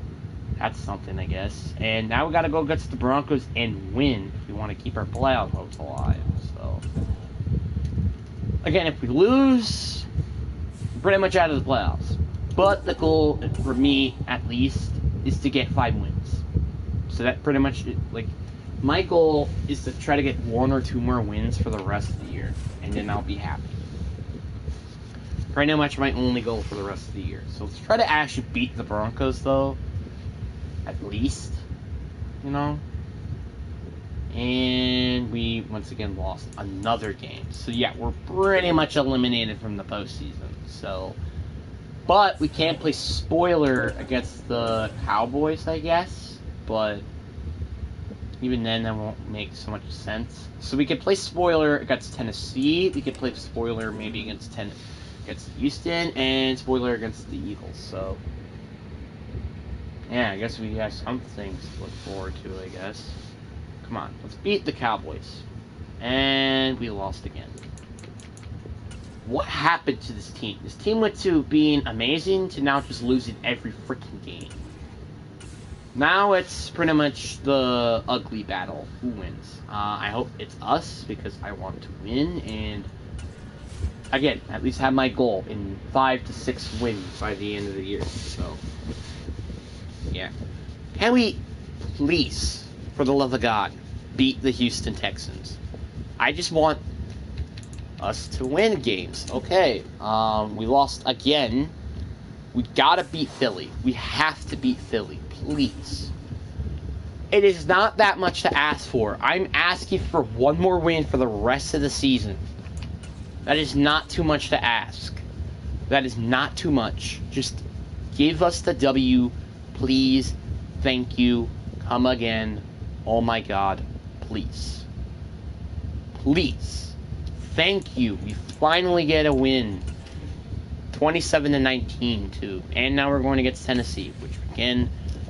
that's something, I guess. And now we got to go against the Broncos and win if we want to keep our playoff hopes alive. So again, if we lose, we're pretty much out of the playoffs. But the goal for me, at least, is to get 5 wins. So that pretty much, like, my goal is to try to get 1 or 2 more wins for the rest of the year, and then I'll be happy. Pretty much my only goal for the rest of the year. So let's try to actually beat the Broncos, though. At least, you know. And we, once again, lost another game. So yeah, we're pretty much eliminated from the postseason. So, but we can't play spoiler against the Cowboys, I guess. But even then, that won't make so much sense. So we could play spoiler against Tennessee. We could play spoiler maybe against Houston, and spoiler against the Eagles. So yeah, I guess we have some things to look forward to, I guess. Come on, let's beat the Cowboys. And we lost again. What happened to this team? This team went to being amazing to now just losing every freaking game. Now it's pretty much the ugly battle. Who wins? I hope it's us, because I want to win, and again, at least have my goal in 5 to 6 wins by the end of the year. So yeah. Can we please, for the love of God, beat the Houston Texans? I just want us to win games. Okay. We lost again. We gotta beat Philly. We have to beat Philly. Please. It is not that much to ask for. I'm asking for 1 more win for the rest of the season. That is not too much to ask. That is not too much. Just give us the W. Please. Thank you. Come again. Oh my God. Please. please. Thank you. We finally get a win. 27-19 too. And now we're going against Tennessee, which again,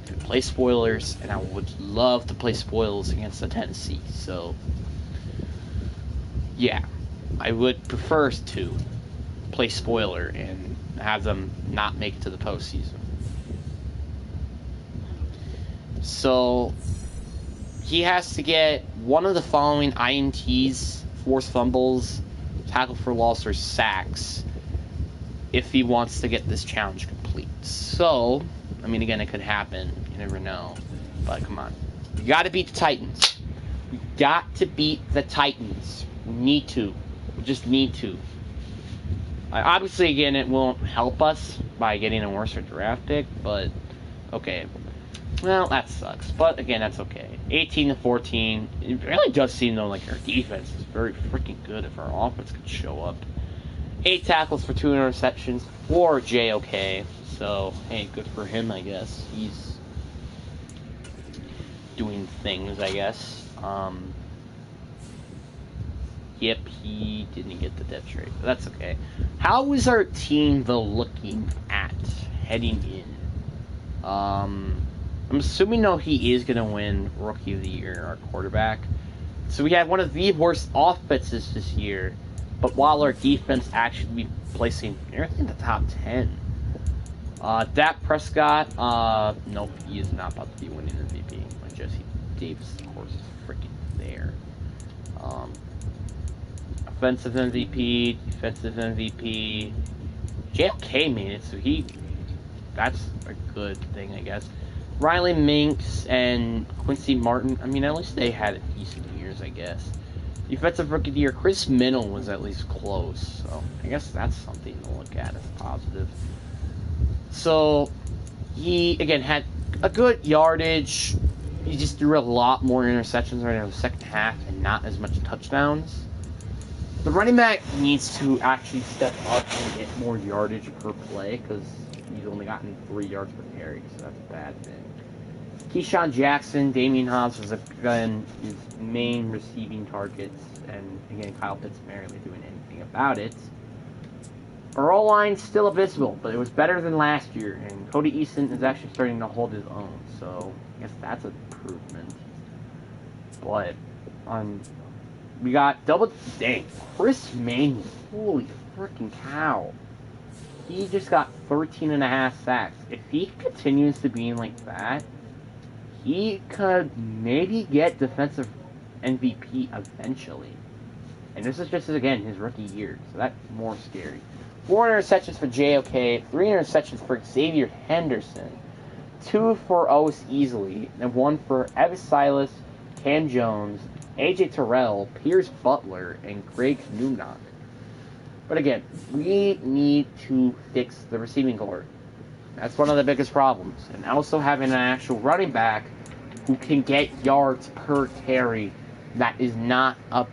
we play spoilers, and I would love to play spoils against the Tennessee. So yeah, I would prefer to play spoiler and have them not make it to the postseason. So he has to get one of the following INTs, forced fumbles, tackle for loss, or sacks if he wants to get this challenge complete. So, I mean, again, it could happen. You never know. But come on. You got to beat the Titans. We got to beat the Titans. We need to. We just need to. Obviously, again, it won't help us by getting a worse draft pick, but okay. Well, that sucks. But again, that's okay. 18-14. It really does seem though like our defense is very freaking good if our offense could show up. 8 tackles for 2 interceptions for JOK. So, hey, good for him, I guess. He's doing things, I guess. Yep, he didn't get the depth trade, but that's okay. How is our team, though, looking at heading in? I'm assuming, though, he is going to win Rookie of the Year, our quarterback. So we have one of the worst offenses this year, but while our defense actually be placing in the top 10. Dak Prescott, nope, he is not about to be winning MVP. Like Jesse Davis, of course, is freaking there. Offensive MVP, defensive MVP. JFK made it, so that's a good thing, I guess. Riley Minks and Quincy Martin, I mean, at least they had decent years, I guess. Defensive Rookie of the Year, Chris Minnell was at least close, so I guess that's something to look at as positive. So, he, again, had a good yardage. He just threw a lot more interceptions right in the second half and not as much touchdowns. The running back needs to actually step up and get more yardage per play because he's only gotten 3 yards per carry, so that's a bad thing. Keyshawn Jackson, Damian Hobbs was again his main receiving targets, and again Kyle Pitts barely doing anything about it. Our O-line's still abysmal, but it was better than last year, and Cody Eason is actually starting to hold his own, so I guess that's an improvement. But we got Chris Manning, holy freaking cow. He just got 13.5 sacks. If he continues to be like that, he could maybe get defensive MVP eventually. And this is just, again, his rookie year, so that's more scary. 4 interceptions for JOK, 3 interceptions for Xavier Henderson, 2 for Owes Easley, and 1 for Evis Silas, Cam Jones, AJ Terrell, Pierce Butler, and Greg Newknock. But again, we need to fix the receiving corps. That's one of the biggest problems. And also having an actual running back who can get yards per carry that is not up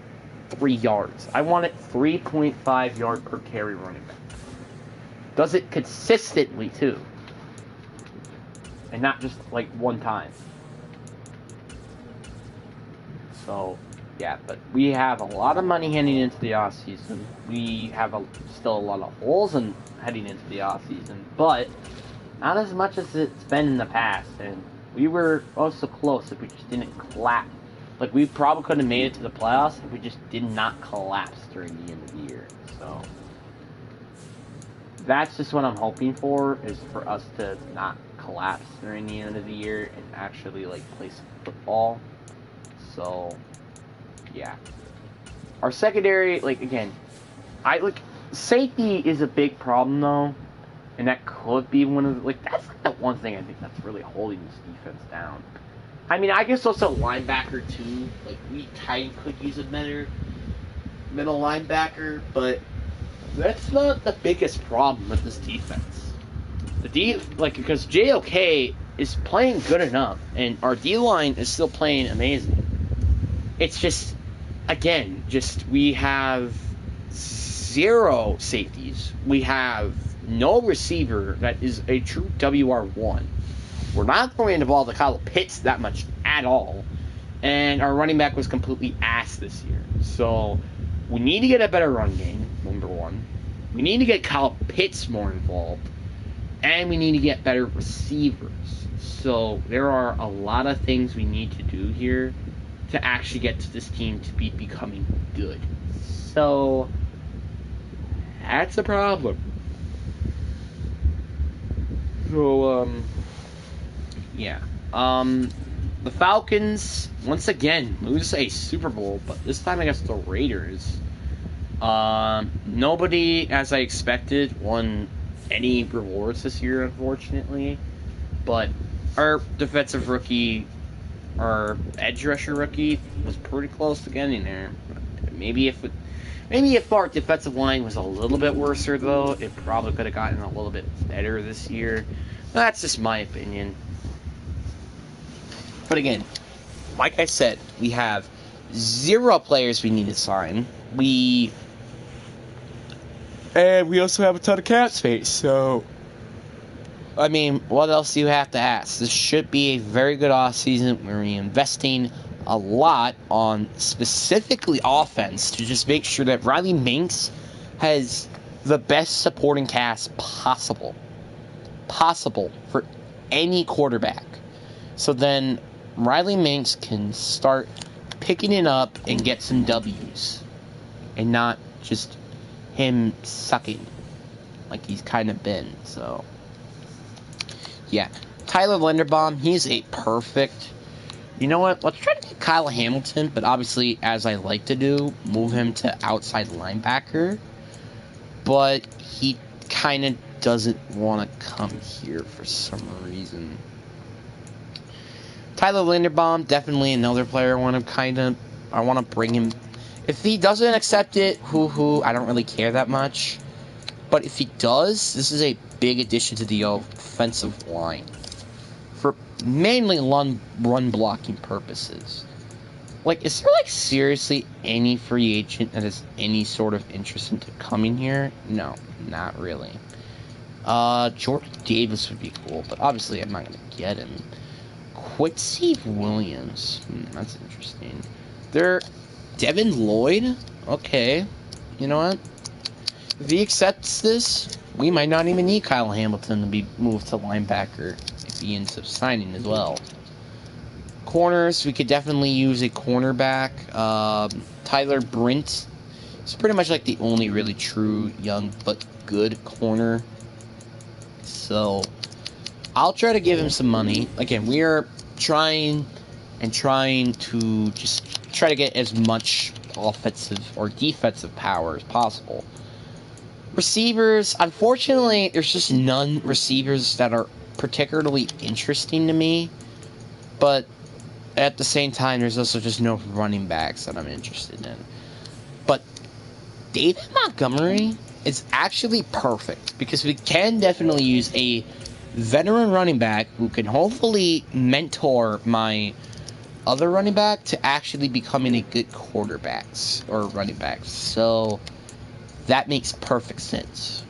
3 yards. I want it 3.5 yard per carry running back. Does it consistently, too. And not just, like, one time. So, yeah, but we have a lot of money heading into the offseason. We have still a lot of holes heading into the offseason, but not as much as it's been in the past. And we were also close if we just didn't collapse. Like, we probably could have made it to the playoffs if we just did not collapse during the end of the year. So, that's just what I'm hoping for, is for us to not collapse during the end of the year and actually, like, play some football. So, yeah. Our secondary, like, again, safety is a big problem, though. And that could be one of the, like, that's the one thing I think that's really holding this defense down. I mean, I guess also linebacker, too. Like, we could use a better middle linebacker, but that's not the biggest problem with this defense. Because JOK is playing good enough, and our D-line is still playing amazing. It's just, again, we have 0 safeties. We have no receiver that is a true WR1. We're not going to involve the Kyle Pitts that much at all. And our running back was completely ass this year. So we need to get a better run game, number one. We need to get Kyle Pitts more involved. And we need to get better receivers. So there are a lot of things we need to do here to actually get to this team to be becoming good. So that's a problem. So, yeah. The Falcons, once again, lose a Super Bowl, but this time against the Raiders. Nobody, as I expected, won any rewards this year, unfortunately. But our defensive rookie, our edge rusher rookie, was pretty close to getting there. Maybe if our defensive line was a little bit worse, though, it probably could have gotten a little bit better this year. That's just my opinion. But again, like I said, we have 0 players we need to sign. And we also have a ton of cap space, so I mean, what else do you have to ask? This should be a very good offseason. We're investing a lot on specifically offense to just make sure that Riley Minks has the best supporting cast possible for any quarterback. So then Riley Minks can start picking it up and get some W's and not just him sucking like he's kind of been. So yeah, Tyler Linderbaum, he's a perfect. You know what? Let's try to get Kyle Hamilton, but obviously, as I like to do, move him to outside linebacker. But he kind of doesn't want to come here for some reason. Tyler Linderbaum, definitely another player I want to bring him. If he doesn't accept it, I don't really care that much. But if he does, this is a big addition to the offensive line for mainly run blocking purposes. Like, is there seriously any free agent that has any sort of interest into coming here? No, not really. Jordan Davis would be cool, but obviously I'm not going to get him. Quincy Williams, that's interesting. Devin Lloyd, okay. You know what? If he accepts this, we might not even need Kyle Hamilton to be moved to linebacker if he ends up signing as well. Corners, we could definitely use a cornerback. Tyler Brint is pretty much the only really true young but good corner. So I'll try to give him some money. Again, we are trying to just try to get as much offensive or defensive power as possible. Receivers, unfortunately, there's just none receivers that are particularly interesting to me. But at the same time, there's also just no running backs that I'm interested in. But David Montgomery is actually perfect because we can definitely use a veteran running back who can hopefully mentor my other running back to actually becoming a good quarterbacks or running backs. So that makes perfect sense.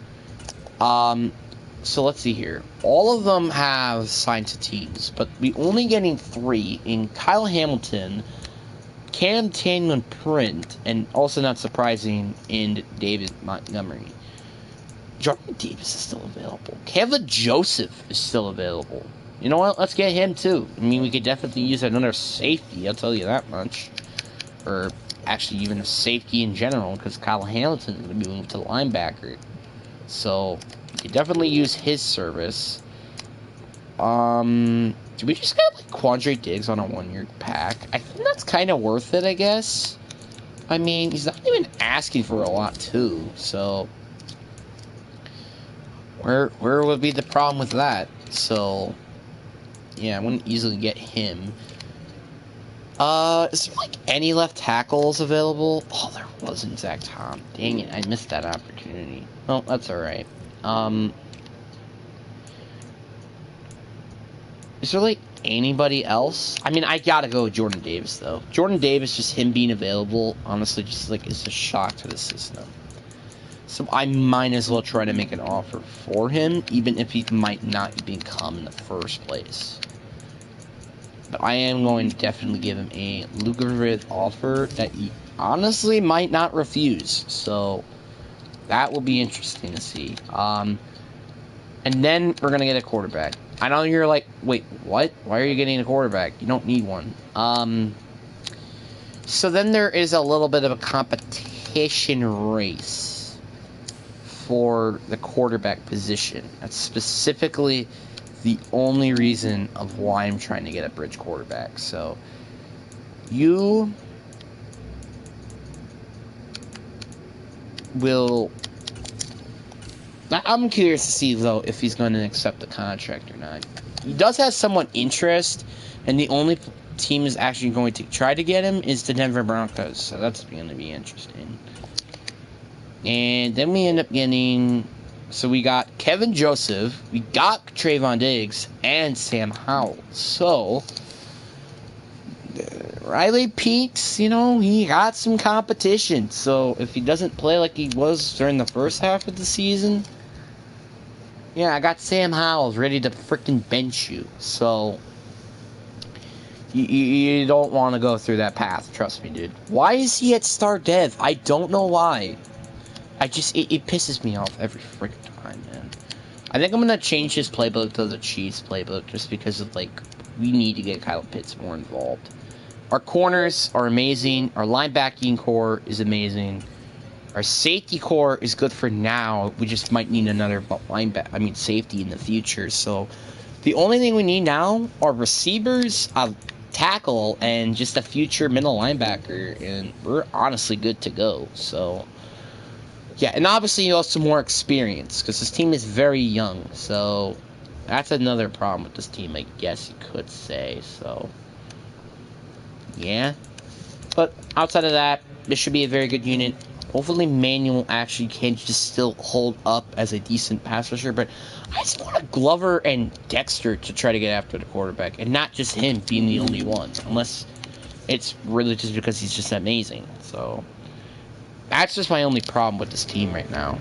So let's see here. All of them have signed to teams, but we only getting 3 in Kyle Hamilton, Cam Tanman Print, and also not surprising in David Montgomery. Jordan Davis is still available. Kevin Joseph is still available. You know what? Let's get him too. I mean, we could definitely use another safety, I'll tell you that much. Or actually even a safety in general, because Kyle Hamilton is going to be moved to linebacker. So we could definitely use his service. Do we just get Quandre Diggs on a 1-year pack? I think that's kind of worth it, I guess. I mean, he's not even asking for a lot too, so where would be the problem with that? So yeah, I wouldn't easily get him. Is there any left tackles available? Oh, there wasn't Zach Tom. Dang it, I missed that opportunity. Well, that's alright. Is there anybody else? I mean, I gotta go with Jordan Davis though. Jordan Davis, just him being available, honestly, just is a shock to the system. So I might as well try to make an offer for him, even if he might not even come in the first place. But I am going to definitely give him a lucrative offer that he honestly might not refuse. So that will be interesting to see. And then we're going to get a quarterback. I know you're like, wait, what? Why are you getting a quarterback? You don't need one. So then there is a little bit of a competition race for the quarterback position. That's specifically the only reason of why I'm trying to get a bridge quarterback. So you will... I'm curious to see, though, if he's going to accept the contract or not. He does have somewhat interest, and the only team is actually going to try to get him is the Denver Broncos. So that's going to be interesting. And then we end up getting... So we got Kevin Joseph, we got Trayvon Diggs, and Sam Howell. So Riley Peaks, you know, he got some competition. So if he doesn't play like he was during the first half of the season, yeah, I got Sam Howell ready to freaking bench you. So you don't want to go through that path, trust me, dude. Why is he at star dev? I don't know why. It pisses me off every freaking time, man. I think I'm going to change his playbook to the Chiefs playbook just because of, like, we need to get Kyle Pitts more involved. Our corners are amazing. Our linebacking core is amazing. Our safety core is good for now. We just might need another safety in the future. So the only thing we need now are receivers, a tackle, and just a future middle linebacker. And we're honestly good to go. So... yeah, and obviously also more experience, because this team is very young, so that's another problem with this team, I guess you could say, so, yeah. But outside of that, this should be a very good unit. Hopefully Manuel actually can just still hold up as a decent pass rusher, but I just want Glover and Dexter to try to get after the quarterback, and not just him being the only one, unless it's really just because he's just amazing, so... that's just my only problem with this team right now.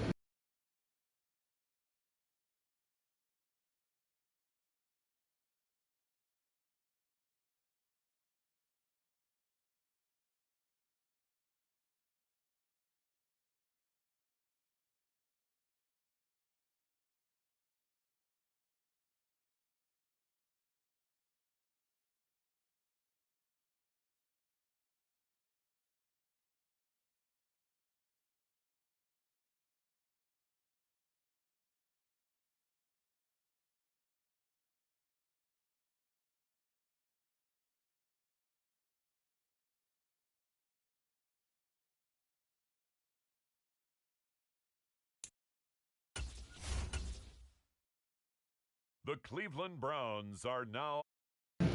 The Cleveland Browns are now...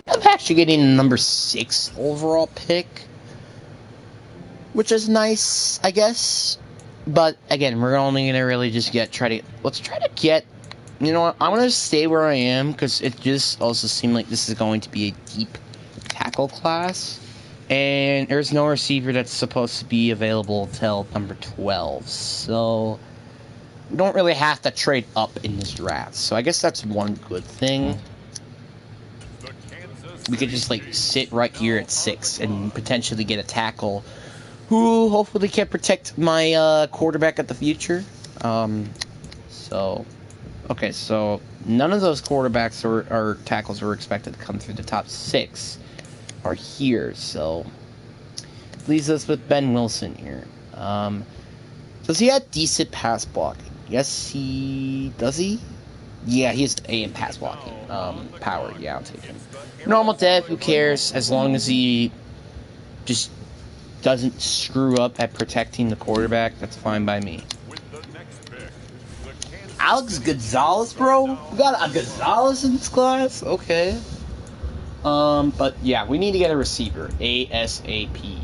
I'm actually getting the number 6 overall pick, which is nice, I guess. But again, we're only gonna really just let's try to get. You know what? I'm gonna stay where I am because it just also seemed like this is going to be a deep tackle class, and there's no receiver that's supposed to be available till number 12. So we don't really have to trade up in this draft. So I guess that's one good thing. We could just, like, sit right here at 6 and potentially get a tackle who hopefully can protect my quarterback at the future. So none of those quarterbacks or tackles were expected to come through the top 6 are here. So leaves us with Ben Wilson here. Does he have decent pass blocking? Yes, does he? Yeah, he has A in pass blocking power. Yeah, I'll take him. Normal dev, who cares? As long as he just doesn't screw up at protecting the quarterback, that's fine by me. Alex Gonzalez, bro? We got a Gonzalez in this class? Okay. But yeah, we need to get a receiver. ASAP.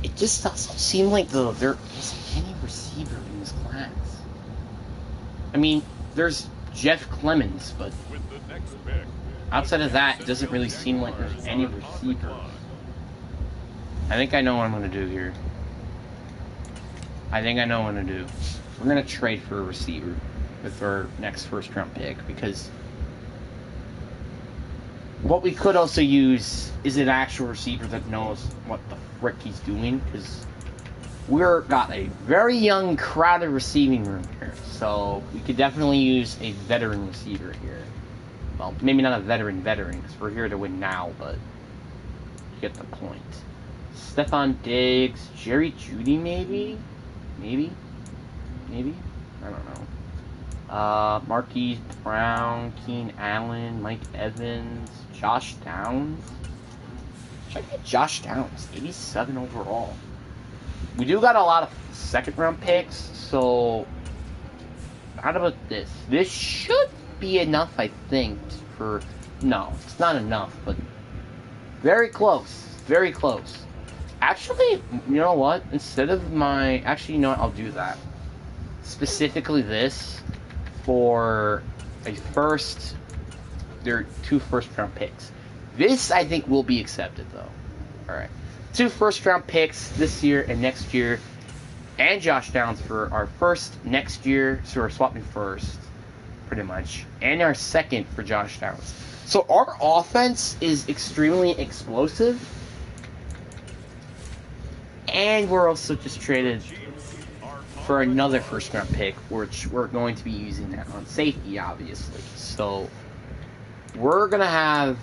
It just doesn't seem like there is any receiver in this class. I mean, there's Jeff Clemens, but outside of that, it doesn't really seem like there's any receiver. I think I know what I'm going to do here. We're going to trade for a receiver with our next first-round pick, because what we could also use is an actual receiver that knows what the frick he's doing, because we're got a very young, crowded receiving room here. So we could definitely use a veteran receiver here. Well, maybe not a veteran, because we're here to win now, but you get the point. Stephon Diggs, Jerry Jeudy, maybe? Maybe? I don't know. Marquise Brown, Keenan Allen, Mike Evans, Josh Downs. Should I get Josh Downs? 87 overall. We do got a lot of second-round picks, so how about this? This should be enough, I think, for... No, it's not enough, but very close. Very close. Actually, you know what? Instead of my... Actually, you know what? I'll do that. Specifically this for a first... There are 2 first-round picks. This, I think, will be accepted, though. Alright. 2 first-round picks this year and next year. And Josh Downs for our first next year. So we're swapping first, pretty much. And our second for Josh Downs. So our offense is extremely explosive. And we're also just traded for another first-round pick, which we're going to be using that on safety, obviously. So we're going to have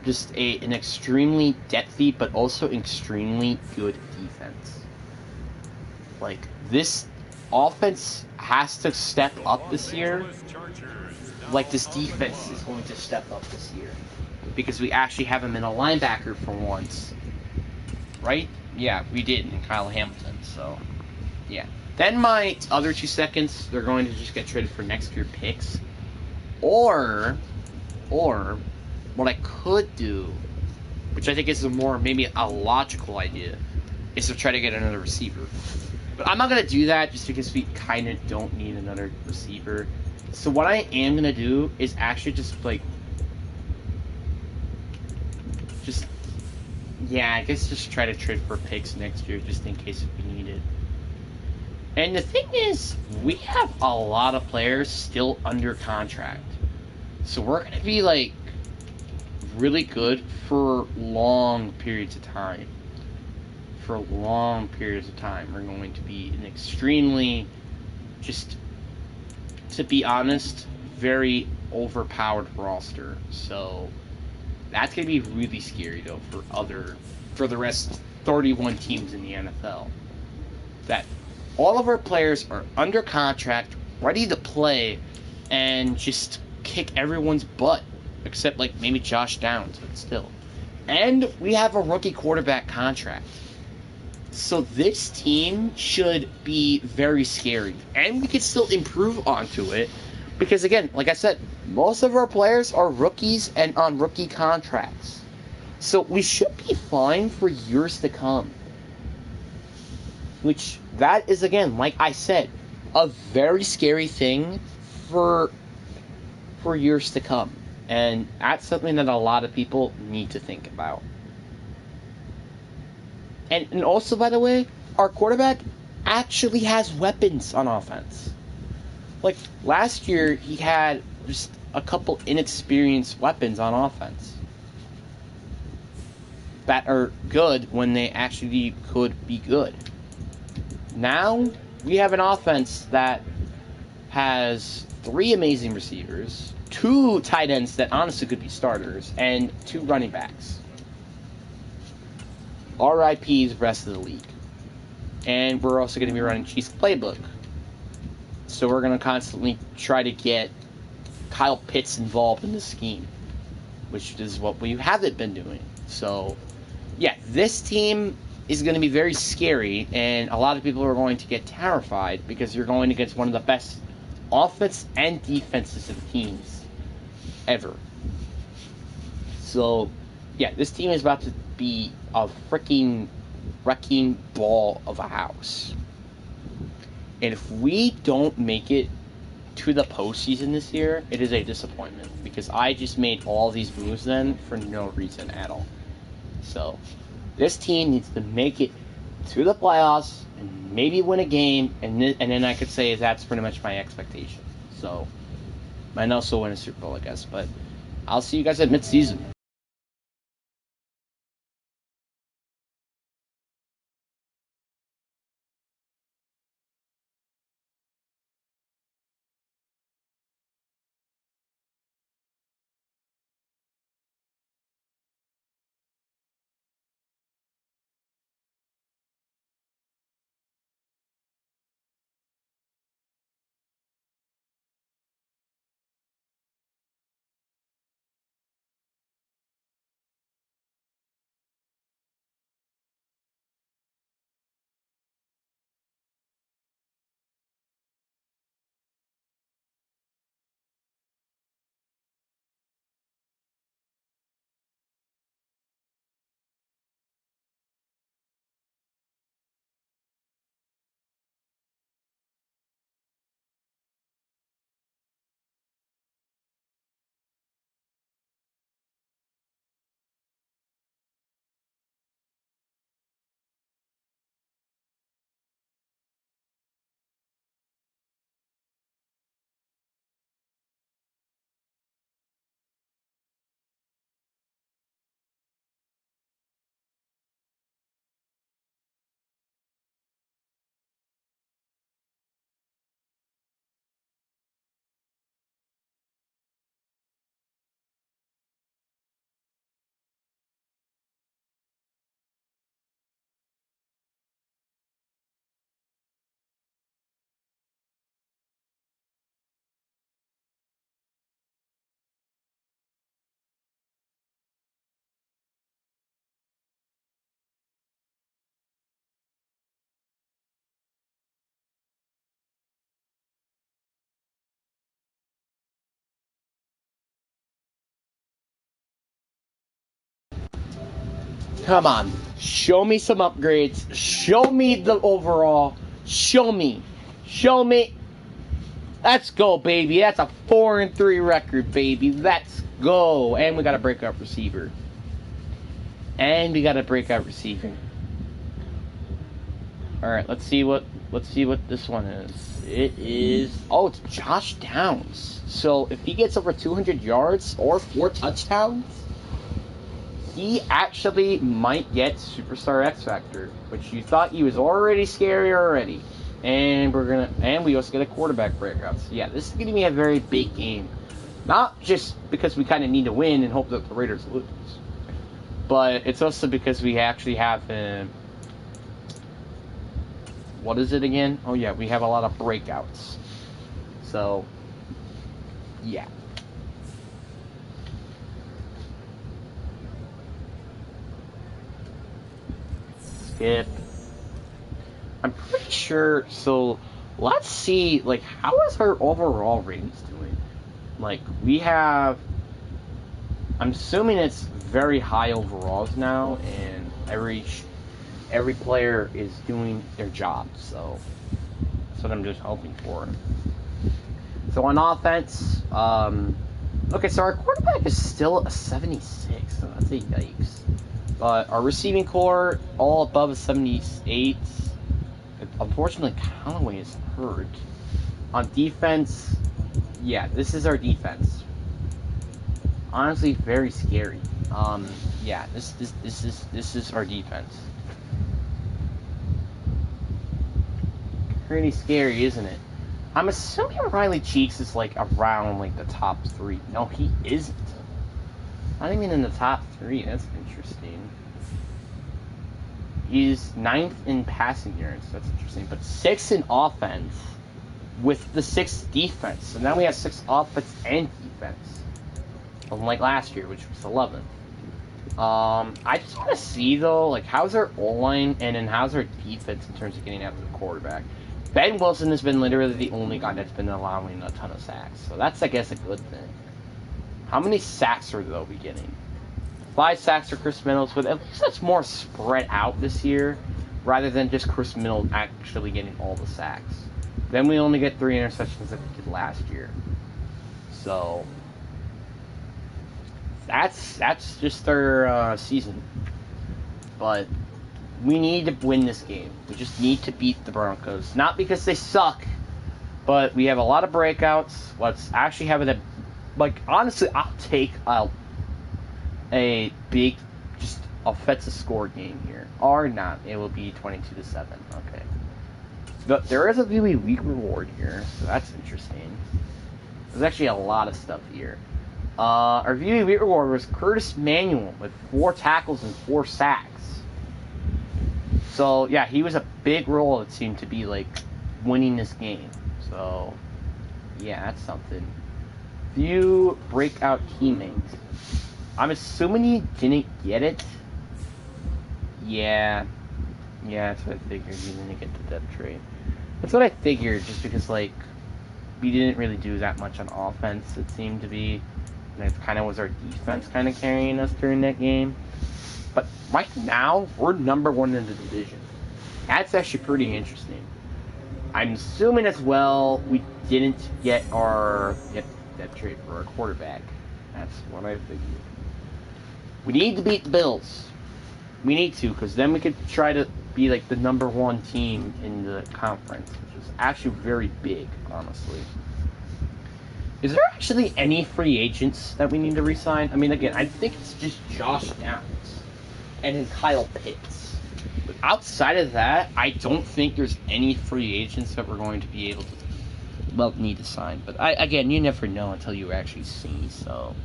just an extremely depthy, but also extremely good defense. Like, this offense has to step up this year. Like, this defense is going to step up this year. Because we actually have him in a linebacker for once. Right? Yeah, we did in Kyle Hamilton, so... Yeah. Then my other 2 seconds, they're going to just get traded for next year picks. Or, what I could do, which I think is maybe a logical idea, is to try to get another receiver. But I'm not going to do that just because we kind of don't need another receiver. So what I am going to do is actually yeah, I guess just try to trade for picks next year just in case if we need it. And the thing is, we have a lot of players still under contract. So we're going to be, like, really good for long periods of time. For long periods of time. We're going to be an extremely, just, to be honest, very overpowered roster. So that's going to be really scary, though, for the rest 31 teams in the NFL. That all of our players are under contract, ready to play, and just kick everyone's butt. Except, like, maybe Josh Downs, but still. And we have a rookie quarterback contract. So this team should be very scary. And we could still improve onto it. Because, again, like I said, most of our players are rookies and on rookie contracts. So we should be fine for years to come. Which, that is, again, like I said, a very scary thing for years to come. And that's something that a lot of people need to think about. And also, by the way, our quarterback actually has weapons on offense. Like, last year, he had just a couple inexperienced weapons on offense that are good when they actually could be good. Now, we have an offense that has 3 amazing receivers, 2 tight ends that honestly could be starters, and 2 running backs. RIP's rest of the league. And we're also going to be running Chiefs playbook. So we're going to constantly try to get Kyle Pitts involved in the scheme, which is what we haven't been doing. So, yeah, this team is going to be very scary, and a lot of people are going to get terrified because you're going against one of the best offense and defensive teams ever. So, yeah, this team is about to be a freaking wrecking ball of a house. And if we don't make it to the postseason this year, it is a disappointment. Because I just made all these moves then for no reason at all. So, this team needs to make it to the playoffs and maybe win a game. And then I could say that's pretty much my expectation. So, and also win a Super Bowl, I guess. But, I'll see you guys at midseason. Come on. Show me some upgrades. Show me the overall. Show me. Show me. Let's go, baby. That's a 4-3 record, baby. Let's go. And we got a breakout receiver. And we got a breakout receiver. Alright, let's see what this one is. It is, oh, it's Josh Downs. So if he gets over 200 yards or 4 touchdowns, he actually might get Superstar X Factor, which you thought he was already scary already. And we also get a quarterback breakout. So yeah, this is gonna be a very big game. Not just because we kind of need to win and hope that the Raiders lose, but it's also because we actually have what is it again? Oh yeah, we have a lot of breakouts. So yeah. Skip. I'm pretty sure, so let's see, like, how is our overall ratings doing? Like, we have, I'm assuming it's very high overalls now, and every player is doing their job, so that's what I'm just hoping for. So on offense, okay, so our quarterback is still a 76, so that's a yikes. But our receiving core, all above a 78. Unfortunately, Callaway is hurt. On defense, yeah, this is our defense. Honestly, very scary. Yeah, this is our defense. Pretty scary, isn't it? I'm assuming Riley Cheeks is like around like the top 3. No, he isn't. Not even in the top 3. That's interesting. He's 9th in passing yards. That's interesting. But 6th in offense with the 6th defense. So now we have 6 offense and defense. Unlike last year, which was 11th. I just want to see, though, like, how's our O-line and then how's our defense in terms of getting after the quarterback. Ben Wilson has been literally the only guy that's been allowing a ton of sacks. So that's, I guess, a good thing. How many sacks are, though, we getting? 5 sacks for Chris Middles, but at least that's more spread out this year, rather than just Chris Middles actually getting all the sacks. Then we only get 3 interceptions like we did last year. So that's just our season. But we need to win this game. We just need to beat the Broncos. Not because they suck, but we have a lot of breakouts. Let's actually have Like, honestly, I'll take a big, just offensive score game here. Or not. It will be 22-7. Okay. But there is a really weak reward here, so that's interesting. There's actually a lot of stuff here. Our really weak reward was Curtis Manuel with 4 tackles and 4 sacks. So, yeah, he was a big role, it seemed to be, like, winning this game. So, yeah, that's something. Few breakout teammates. I'm assuming he didn't get it. Yeah, that's what I figured. He didn't get the depth trade. That's what I figured, just because, like, we didn't really do that much on offense, it seemed to be. And it kind of was our defense kind of carrying us during that game. But right now, we're number 1 in the division. That's actually pretty interesting. I'm assuming as well we didn't get our depth trade for our quarterback. That's what I figured. We need to beat the Bills. We need to, because then we could try to be like the number 1 team in the conference, which is actually very big, honestly. Is there actually any free agents that we need to re-sign? I mean, again, I think it's just Josh Downs and then Kyle Pitts. But outside of that, I don't think there's any free agents that we're going to be able to, need to sign. But again, you never know until you actually see, so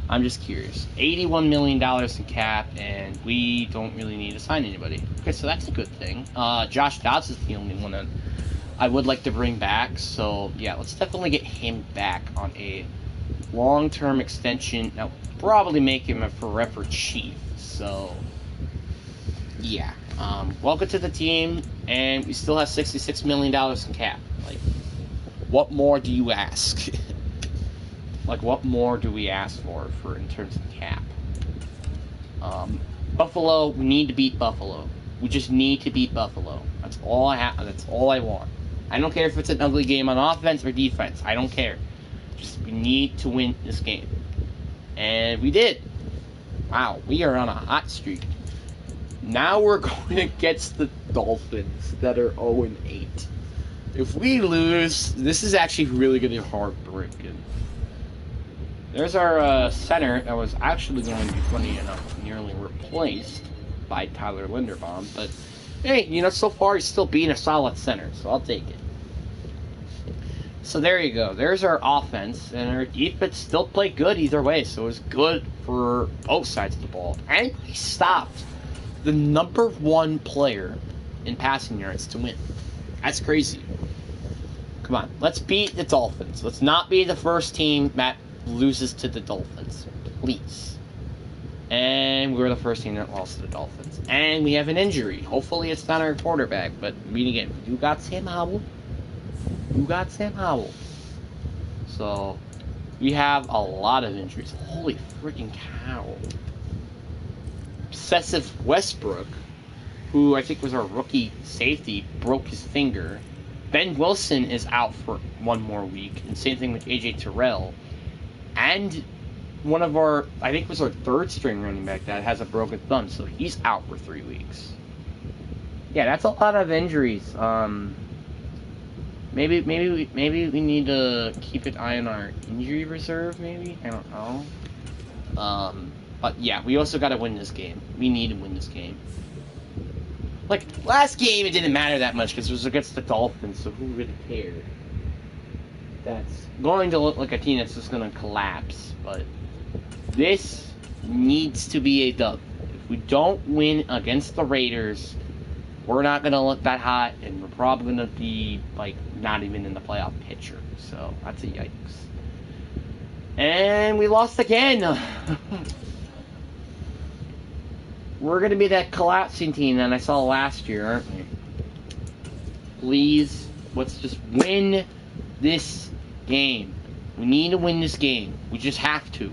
I'm just curious. $81 million in cap, and we don't really need to sign anybody. Okay, so that's a good thing. Josh Downs is the only one that I would like to bring back, so yeah, let's definitely get him back on a long-term extension. Now, probably make him a forever Chief, so yeah. Welcome to the team, and we still have $66 million in cap. Like, what more do you ask? Like, what more do we ask for in terms of cap? Buffalo, we need to beat Buffalo. We just need to beat Buffalo. That's all I have. That's all I want. I don't care if it's an ugly game on offense or defense. I don't care. Just, we need to win this game. And we did. Wow, we are on a hot streak. Now we're going against the Dolphins that are 0-8. If we lose, this is actually really going to be heartbreaking. There's our center that was actually going to be, funny enough, nearly replaced by Tyler Linderbaum. But, hey, you know, so far he's still being a solid center, so I'll take it. So there you go. There's our offense, and our defense still played good either way, so it was good for both sides of the ball. And we stopped the number 1 player in passing yards to win. That's crazy. Come on, let's beat the Dolphins. Let's not be the first team that loses to the Dolphins, please. And we're the first team that lost to the Dolphins. And we have an injury. Hopefully it's not our quarterback, but again, you got Sam Howell. So, we have a lot of injuries. Holy freaking cow. Obsessive Westbrook, who I think was our rookie safety, broke his finger. Ben Wilson is out for 1 more week, and same thing with AJ Terrell. And one of our, I think it was our 3rd string running back that has a broken thumb, so he's out for 3 weeks. Yeah, that's a lot of injuries. Maybe we need to keep an eye on our injury reserve, maybe? I don't know. But yeah, we also gotta win this game. We need to win this game. Like, last game it didn't matter that much because it was against the Dolphins, so who really cared? That's going to look like a team that's just gonna collapse, but this needs to be a dub. If we don't win against the Raiders, we're not going to look that hot, and we're probably going to be, like, not even in the playoff picture. So, that's a yikes. And we lost again! We're going to be that collapsing team that I saw last year, aren't we? Please, let's just win this game. We need to win this game. We just have to.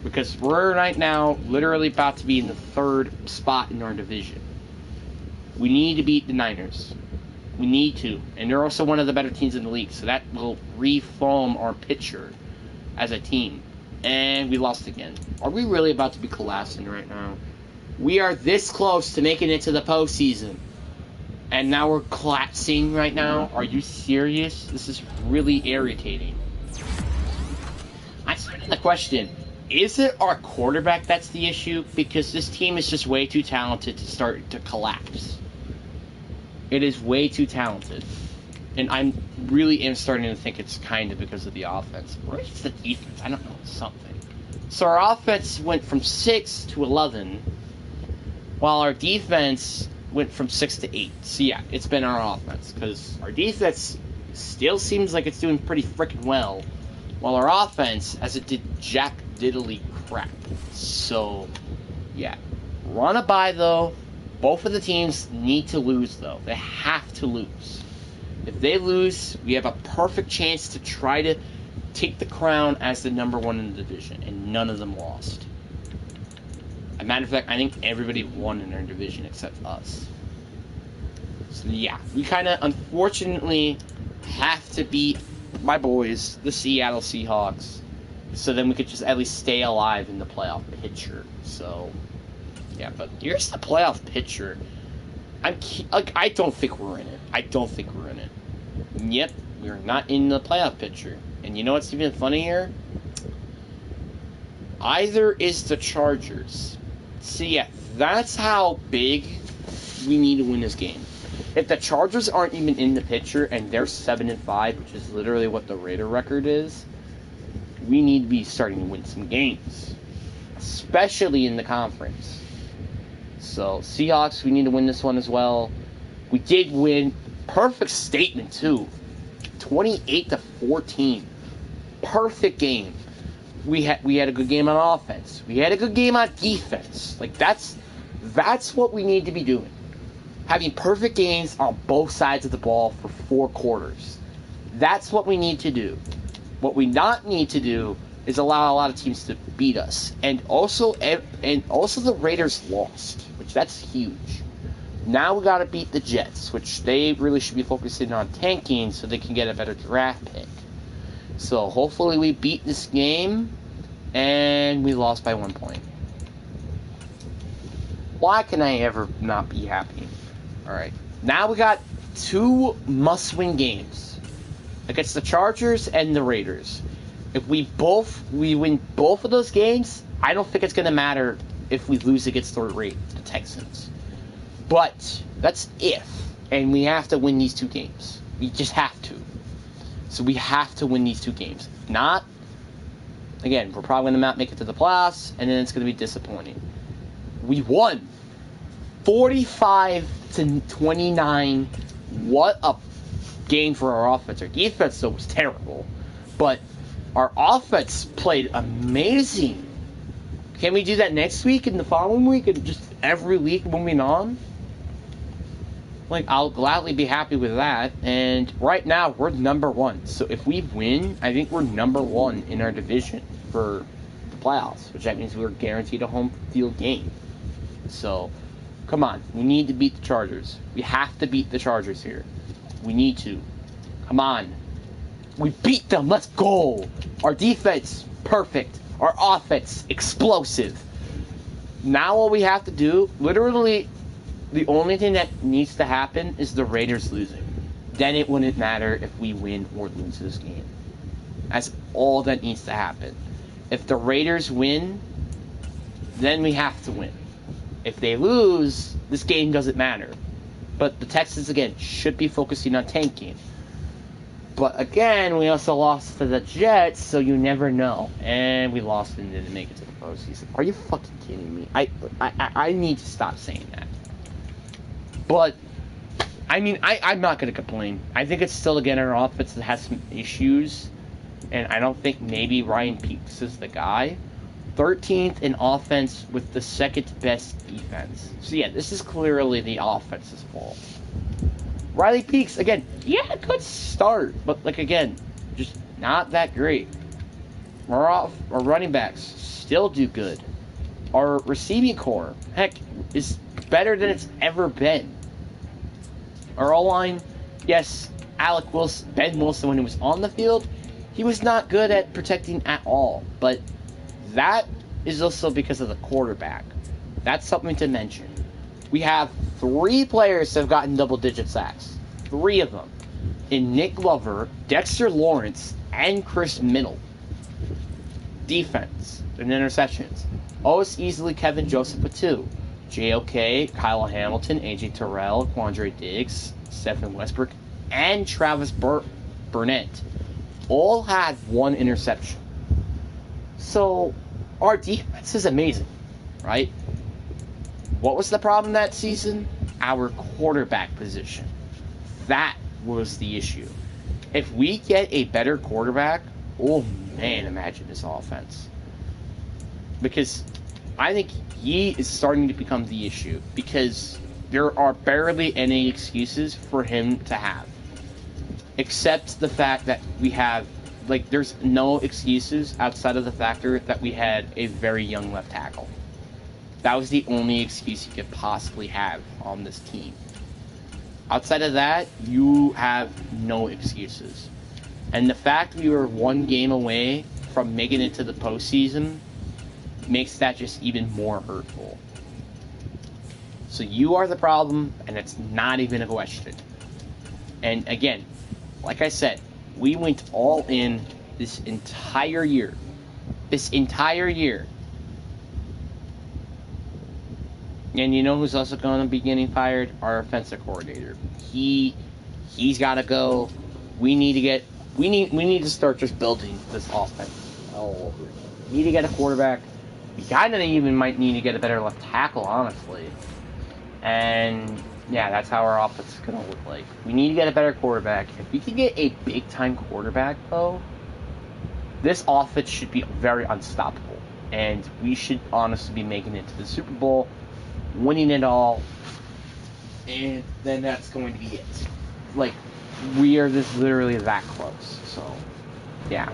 Because we're right now literally about to be in the 3rd spot in our division. We need to beat the Niners. We need to. And they're also one of the better teams in the league. So that will reform our picture as a team. And we lost again. Are we really about to be collapsing right now? We are this close to making it to the postseason. And now we're collapsing right now? Are you serious? This is really irritating. That's the question. Is it our quarterback that's the issue? Because this team is just way too talented to start to collapse. It is way too talented. And I'm really am starting to think it's kind of because of the offense. Or it's the defense. I don't know. Something. So our offense went from 6 to 11, while our defense went from 6 to 8. So yeah, it's been our offense. Because our defense still seems like it's doing pretty freaking well, while our offense, as it did jack diddly crap. So, yeah. Run a bye, though. Both of the teams need to lose, though. They have to lose. If they lose, we have a perfect chance to try to take the crown as the number 1 in the division, and none of them lost. As a matter of fact, I think everybody won in their division except us. So, yeah. We kind of, unfortunately, have to beat my boys, the Seattle Seahawks, so then we could just at least stay alive in the playoff picture. So, yeah, but here's the playoff picture. I don't think we're in it. I don't think we're in it. Yep, we're not in the playoff picture. And you know what's even funnier? Either is the Chargers. So, yeah, that's how big we need to win this game. If the Chargers aren't even in the picture and they're 7-5, which is literally what the Raider record is, we need to be starting to win some games, especially in the conference. So Seahawks, we need to win this one as well. We did win. Perfect statement too. 28-14. Perfect game. We had a good game on offense. We had a good game on defense. Like that's what we need to be doing. Having perfect games on both sides of the ball for 4 quarters. That's what we need to do. What we not need to do is allow a lot of teams to beat us. And also the Raiders lost, which that's huge. Now we got to beat the Jets, which they really should be focusing on tanking so they can get a better draft pick. So hopefully we beat this game, and we lost by 1 point. Why can I ever not be happy? Alright, now we got 2 must-win games against the Chargers and the Raiders. If we win both of those games, I don't think it's going to matter if we lose against the Texans. But that's if, and we have to win these 2 games. We just have to. So we have to win these 2 games. If not, again, we're probably going to not make it to the playoffs, and then it's going to be disappointing. We won 45-29. What a game for our offense. Our defense, though, was terrible. But our offense played amazing. Can we do that next week and the following week and just every week moving on? Like, I'll gladly be happy with that. And right now, we're number 1. So if we win, I think we're number 1 in our division for the playoffs, which that means we're guaranteed a home field game. So, come on. We need to beat the Chargers. We have to beat the Chargers here. We need to. Come on. We beat them. Let's go. Our defense, perfect. Our offense, explosive. Now all we have to do, literally, the only thing that needs to happen is the Raiders losing. Then it wouldn't matter if we win or lose this game. That's all that needs to happen. If the Raiders win, then we have to win. If they lose, this game doesn't matter. But the Texans, again, should be focusing on tanking. But again, we also lost to the Jets, so you never know. And we lost and didn't make it to the postseason. Are you fucking kidding me? I need to stop saying that. But, I mean, I'm not going to complain. I think it's still, again, our offense that has some issues. And I don't think maybe Ryan Peaks is the guy. 13th in offense with the second best defense. So, yeah, this is clearly the offense's fault. Riley Peaks, again, yeah, good start. But, like, again, just not that great. Our running backs still do good. Our receiving core, heck, is better than it's ever been. Our O-line, yes, Ben Wilson, when he was on the field, he was not good at protecting at all. But that is also because of the quarterback. That's something to mention. We have 3 players that have gotten double-digit sacks. 3 of them. In Nick Glover, Dexter Lawrence, and Chris Middle. Defense and interceptions. Always easily Kevin Joseph with 2. JOK, Kyle Hamilton, AJ Terrell, Quandre Diggs, Stephen Westbrook, and Travis Burnett all had 1 interception. So our defense is amazing, right? What was the problem that season? Our quarterback position. That was the issue. If we get a better quarterback, oh man, imagine this offense. Because I think he is starting to become the issue. Because there are barely any excuses for him to have. Except the fact that we have, like, there's no excuses outside of the factor that we had a very young left tackle. That was the only excuse you could possibly have on this team. Outside of that, you have no excuses. And the fact we were 1 game away from making it to the postseason makes that just even more hurtful. So you are the problem, and it's not even a question. And again, like I said, we went all in this entire year. This entire year. And you know who's also going to be getting fired? Our offensive coordinator. He's got to go. We need to start just building this offense all over again. We need to get a quarterback. We kind of even might need to get a better left tackle, honestly. And yeah, that's how our offense is going to look like. We need to get a better quarterback. If we can get a big time quarterback, though, this offense should be very unstoppable. And we should honestly be making it to the Super Bowl, winning it all, and then that's going to be it. Like, we are just literally that close. So, yeah.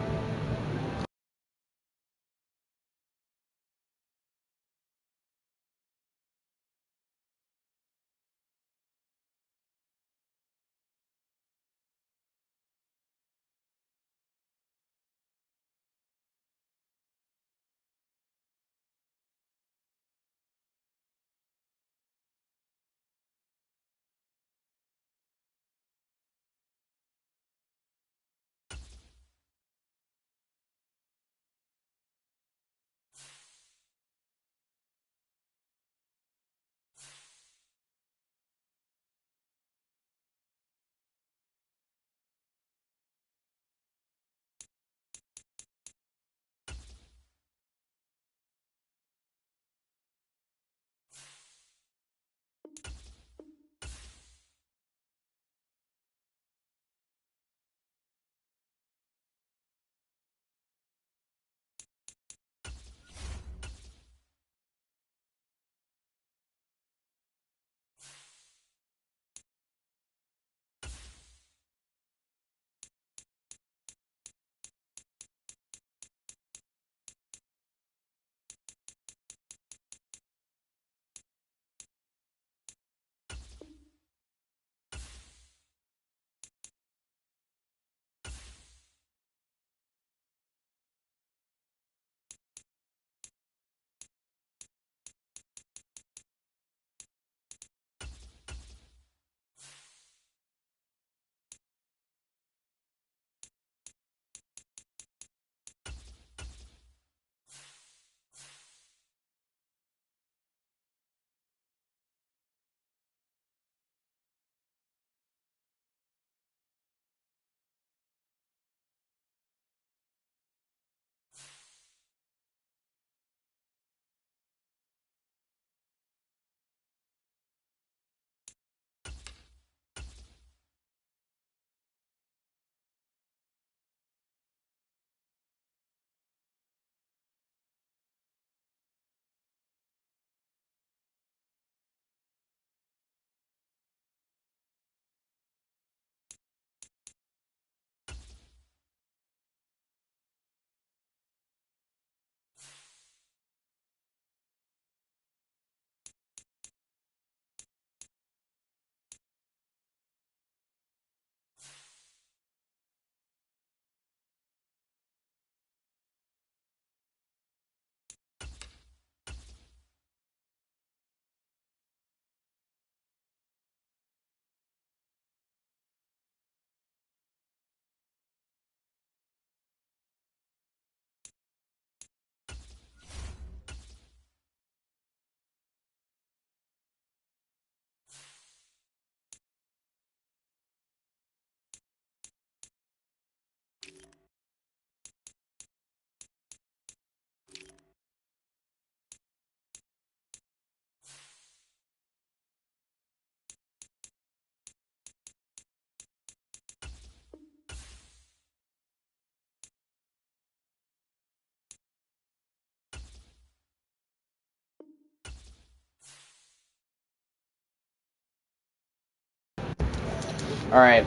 Alright.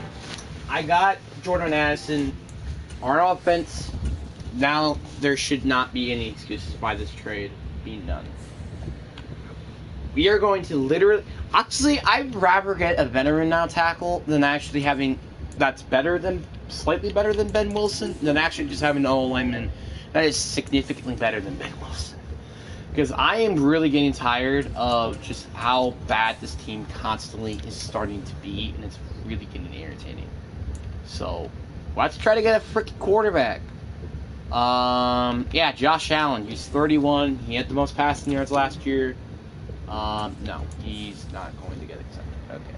I got Jordan Addison. On offense, now there should not be any excuses by this trade being done. We are going to literally... Actually, I'd rather get a veteran now tackle than actually having... That's better than... Slightly better than Ben Wilson, than actually just having an O-lineman that is significantly better than Ben Wilson. Because I am really getting tired of just how bad this team constantly is starting to be, and it's really getting irritating. So, let's try to get a freaking quarterback. Yeah, Josh Allen. He's 31. He had the most passing yards last year. No, he's not going to get accepted. Okay.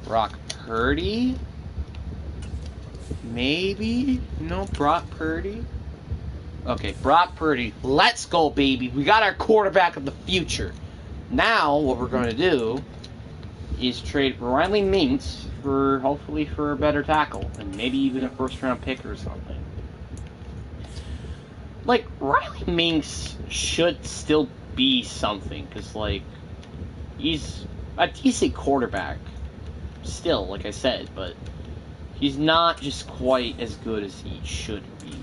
Brock Purdy? Maybe? No, Brock Purdy? Okay, Brock Purdy. Let's go, baby. We got our quarterback of the future. Now, what we're going to do is trade Riley Minks for, hopefully, for a better tackle. And maybe even a first-round pick or something. Like, Riley Minks should still be something. Because, like, he's a decent quarterback. Still, like I said, but he's not just quite as good as he should be,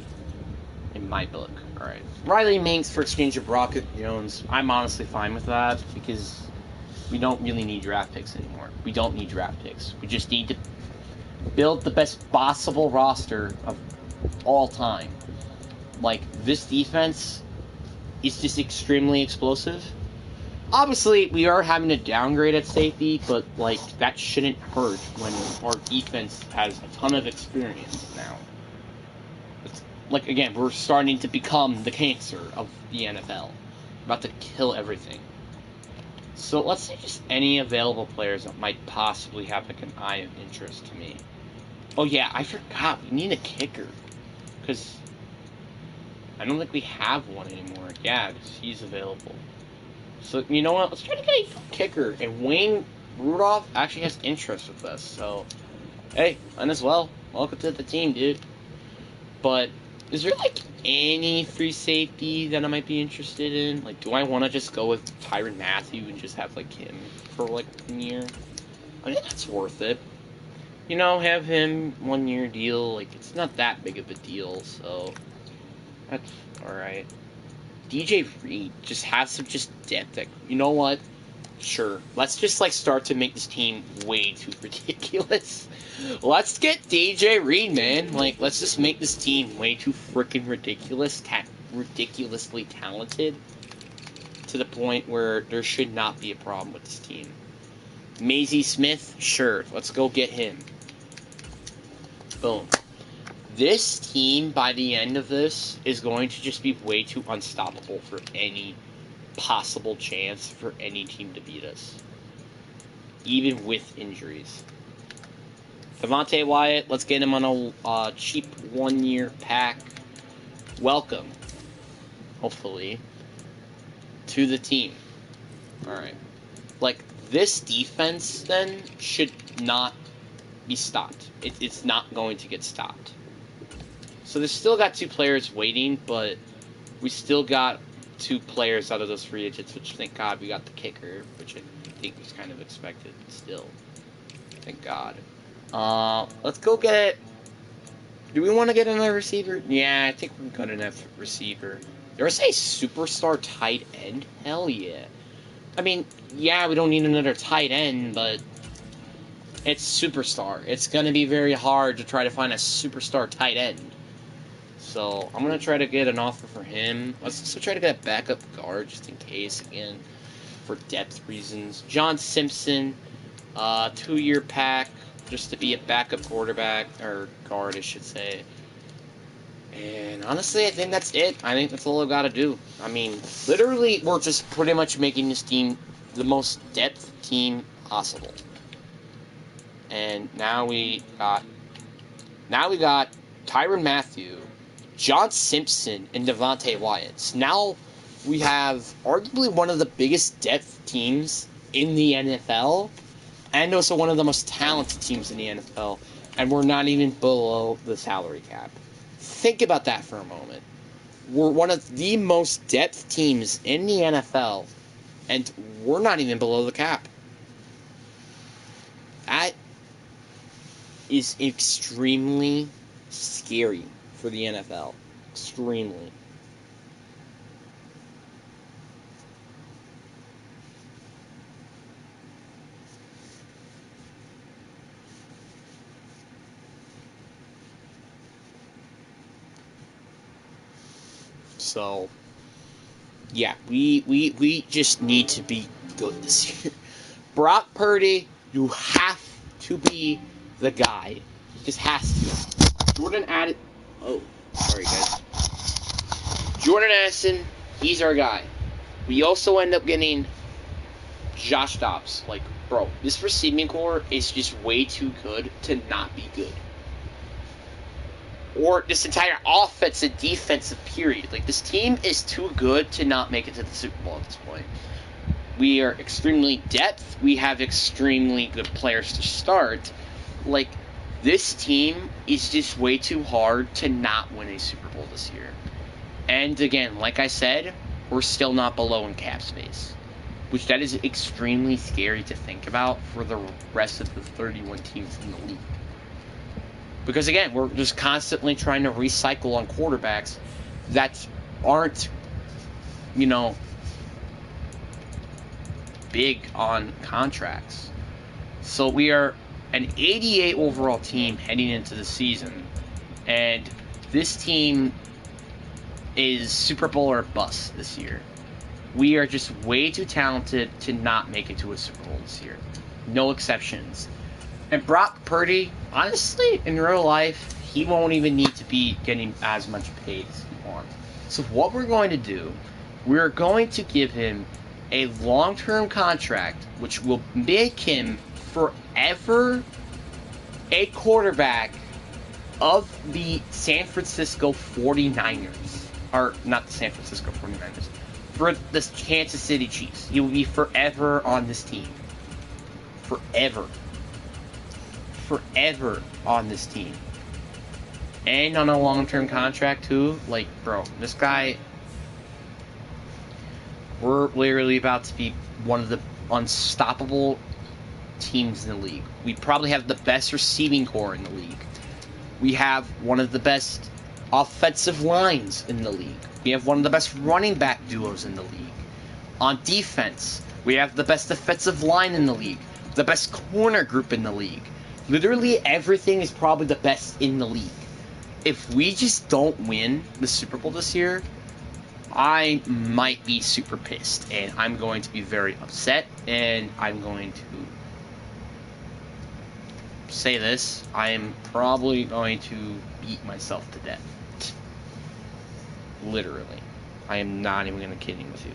in my book. Alright. Riley Minks for exchange of Brock Jones. I'm honestly fine with that, because we don't really need draft picks anymore. We don't need draft picks. We just need to build the best possible roster of all time. Like, this defense is just extremely explosive. Obviously, we are having to downgrade at safety, but, like, that shouldn't hurt when our defense has a ton of experience now. It's, like, again, we're starting to become the cancer of the NFL. We're about to kill everything. So, let's say just any available players that might possibly have, like, an eye of interest to me. Oh, yeah, I forgot. We need a kicker. Because I don't think we have one anymore. Yeah, because he's available. So, you know what? Let's try to get a kicker. And Wayne Rudolph actually has interest with us. So, hey, might as well. Welcome to the team, dude. But, is there, like, any free safety that I might be interested in? Like, do I want to just go with Tyrann Mathieu and just have, like, him for, like, 1 year? I think that's worth it. You know, have him 1 year deal. Like, it's not that big of a deal, so that's alright. DJ Reed just has some just depth. You know what? Sure. Let's just, like, start to make this team way too ridiculous. Let's get DJ Reed, man. Like, let's just make this team way too freaking ridiculous. Ridiculously talented. To the point where there should not be a problem with this team. Maisie Smith? Sure. Let's go get him. Boom. This team, by the end of this, is going to just be way too unstoppable for any possible chance for any team to beat us. Even with injuries. Devontae Wyatt, let's get him on a cheap 1 year pack. Welcome, hopefully, to the team. Alright. Like, this defense, then, should not be stopped. It's not going to get stopped. So there's still got 2 players waiting, but we still got 2 players out of those free agents, which, thank God, we got the kicker, which I think was kind of expected, but still. Thank God. Let's go get... Do we want to get another receiver? Yeah, I think we've got enough receiver. There's a superstar tight end? Hell yeah. I mean, yeah, we don't need another tight end, but it's superstar. It's going to be very hard to try to find a superstar tight end. So, I'm going to try to get an offer for him. Let's also try to get a backup guard, just in case, again, for depth reasons. John Simpson, 2 year pack, just to be a backup quarterback, or guard, I should say. And honestly, I think that's it. I think that's all I've got to do. I mean, literally, we're just pretty much making this team the most depth team possible. And now we got Tyrann Mathieu, John Simpson, and Devontae Wyatt. So now we have arguably one of the biggest depth teams in the NFL, and also one of the most talented teams in the NFL, and we're not even below the salary cap. Think about that for a moment. We're one of the most depth teams in the NFL, and we're not even below the cap. That is extremely scary for the NFL. Extremely. So, yeah, we just need to be good this year. Brock Purdy, you have to be the guy. He just has to. Jordan added. Oh, sorry, guys. Jordan Addison, he's our guy. We also end up getting Josh Dobbs. Like, bro, this receiving core is just way too good to not be good. Or this entire offensive, defensive period. Like, this team is too good to not make it to the Super Bowl at this point. We are extremely depth. We have extremely good players to start. Like, this team is just way too hard to not win a Super Bowl this year. And again, like I said, we're still not below in cap space. Which that is extremely scary to think about for the rest of the 31 teams in the league. Because again, we're just constantly trying to recycle on quarterbacks that aren't, big on contracts. So we are an 88 overall team heading into the season. And this team is Super Bowl or bust this year. We are just way too talented to not make it to a Super Bowl this year. No exceptions. And Brock Purdy, honestly, in real life, he won't even need to be getting as much paid as he wants. So what we're going to do, we're going to give him a long-term contract, which will make him forever a quarterback of the San Francisco 49ers. Or, not the San Francisco 49ers. For the Kansas City Chiefs. He will be forever on this team. Forever. Forever on this team. And on a long-term contract, too. Like, bro, this guy... We're literally about to be one of the unstoppable teams in the league. We probably have the best receiving core in the league. We have one of the best offensive lines in the league. We have one of the best running back duos in the league. On defense, we have the best defensive line in the league. The best corner group in the league. Literally everything is probably the best in the league. If we just don't win the Super Bowl this year, I might be super pissed. And I'm going to be very upset. And I'm going to say this. I am probably going to beat myself to death. Literally. I am not even going to kidding with you.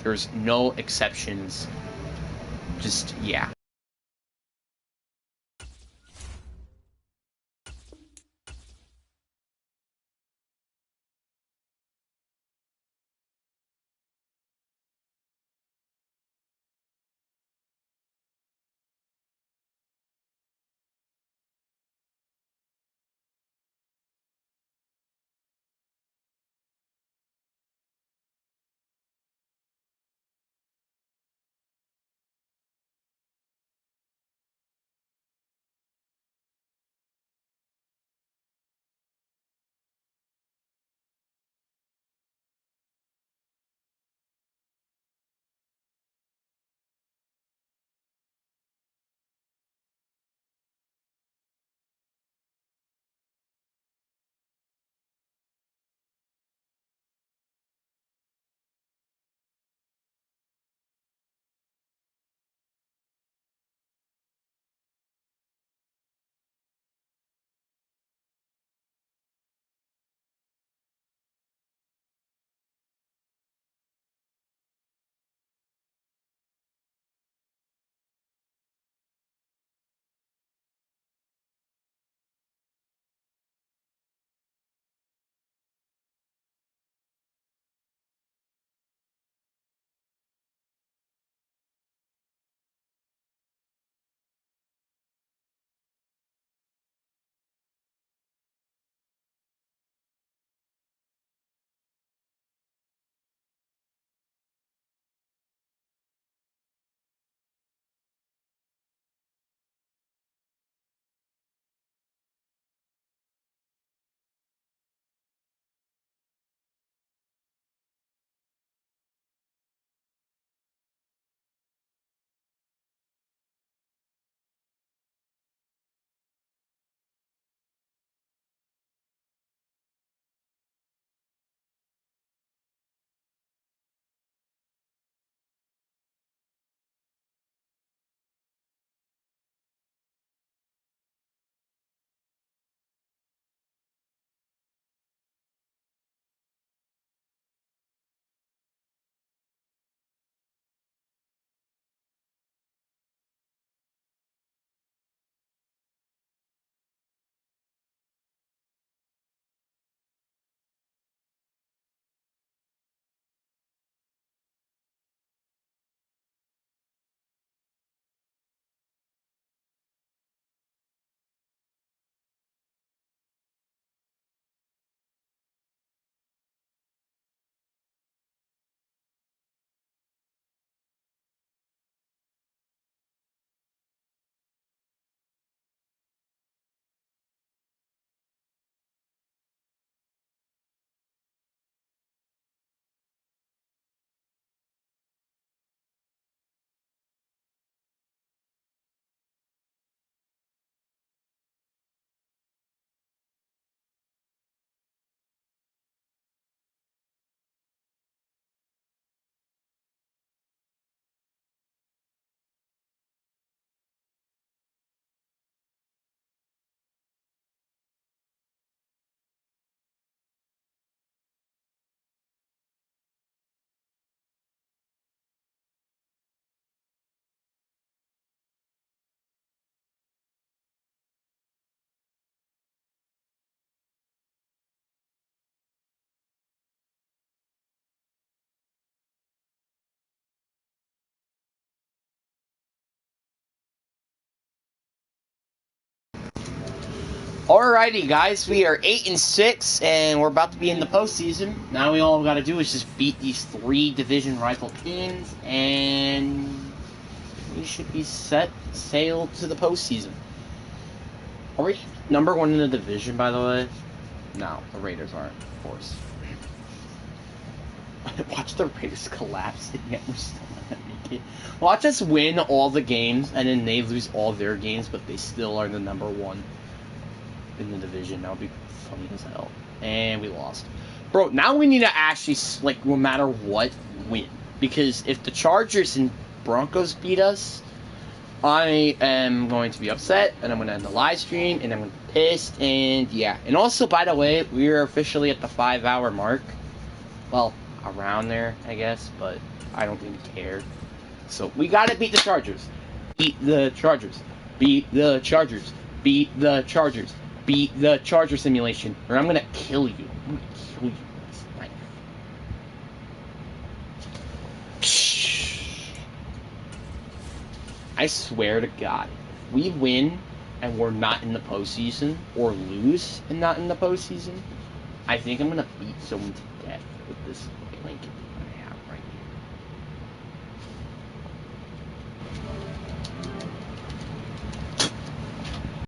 There's no exceptions. Just, yeah. Alrighty, guys, we are 8-6, and we're about to be in the postseason. Now all we got to do is just beat these 3 division rival teams, and we should be set sail to the postseason. Are we number 1 in the division, by the way? No, the Raiders aren't, of course. Watch the Raiders collapse, and yet we're still not gonna make it. Watch us win all the games, and then they lose all their games, but they still are the number 1 in the division. That would be funny as hell. And we lost. Bro, now we need to actually, like, no matter what, win. Because if the Chargers and Broncos beat us, I am going to be upset, and I'm going to end the live stream, and I'm going to be pissed, and yeah. And also, by the way, we are officially at the 5-hour mark. Well, around there, I guess, but I don't really care. So, we got to beat the Chargers. Beat the Chargers. Beat the Chargers. Beat the Chargers. Beat the Charger simulation, or I'm gonna kill you. I'm gonna kill you with this knife. I swear to God, if we win and we're not in the postseason, or lose and not in the postseason, I think I'm gonna beat someone to death with this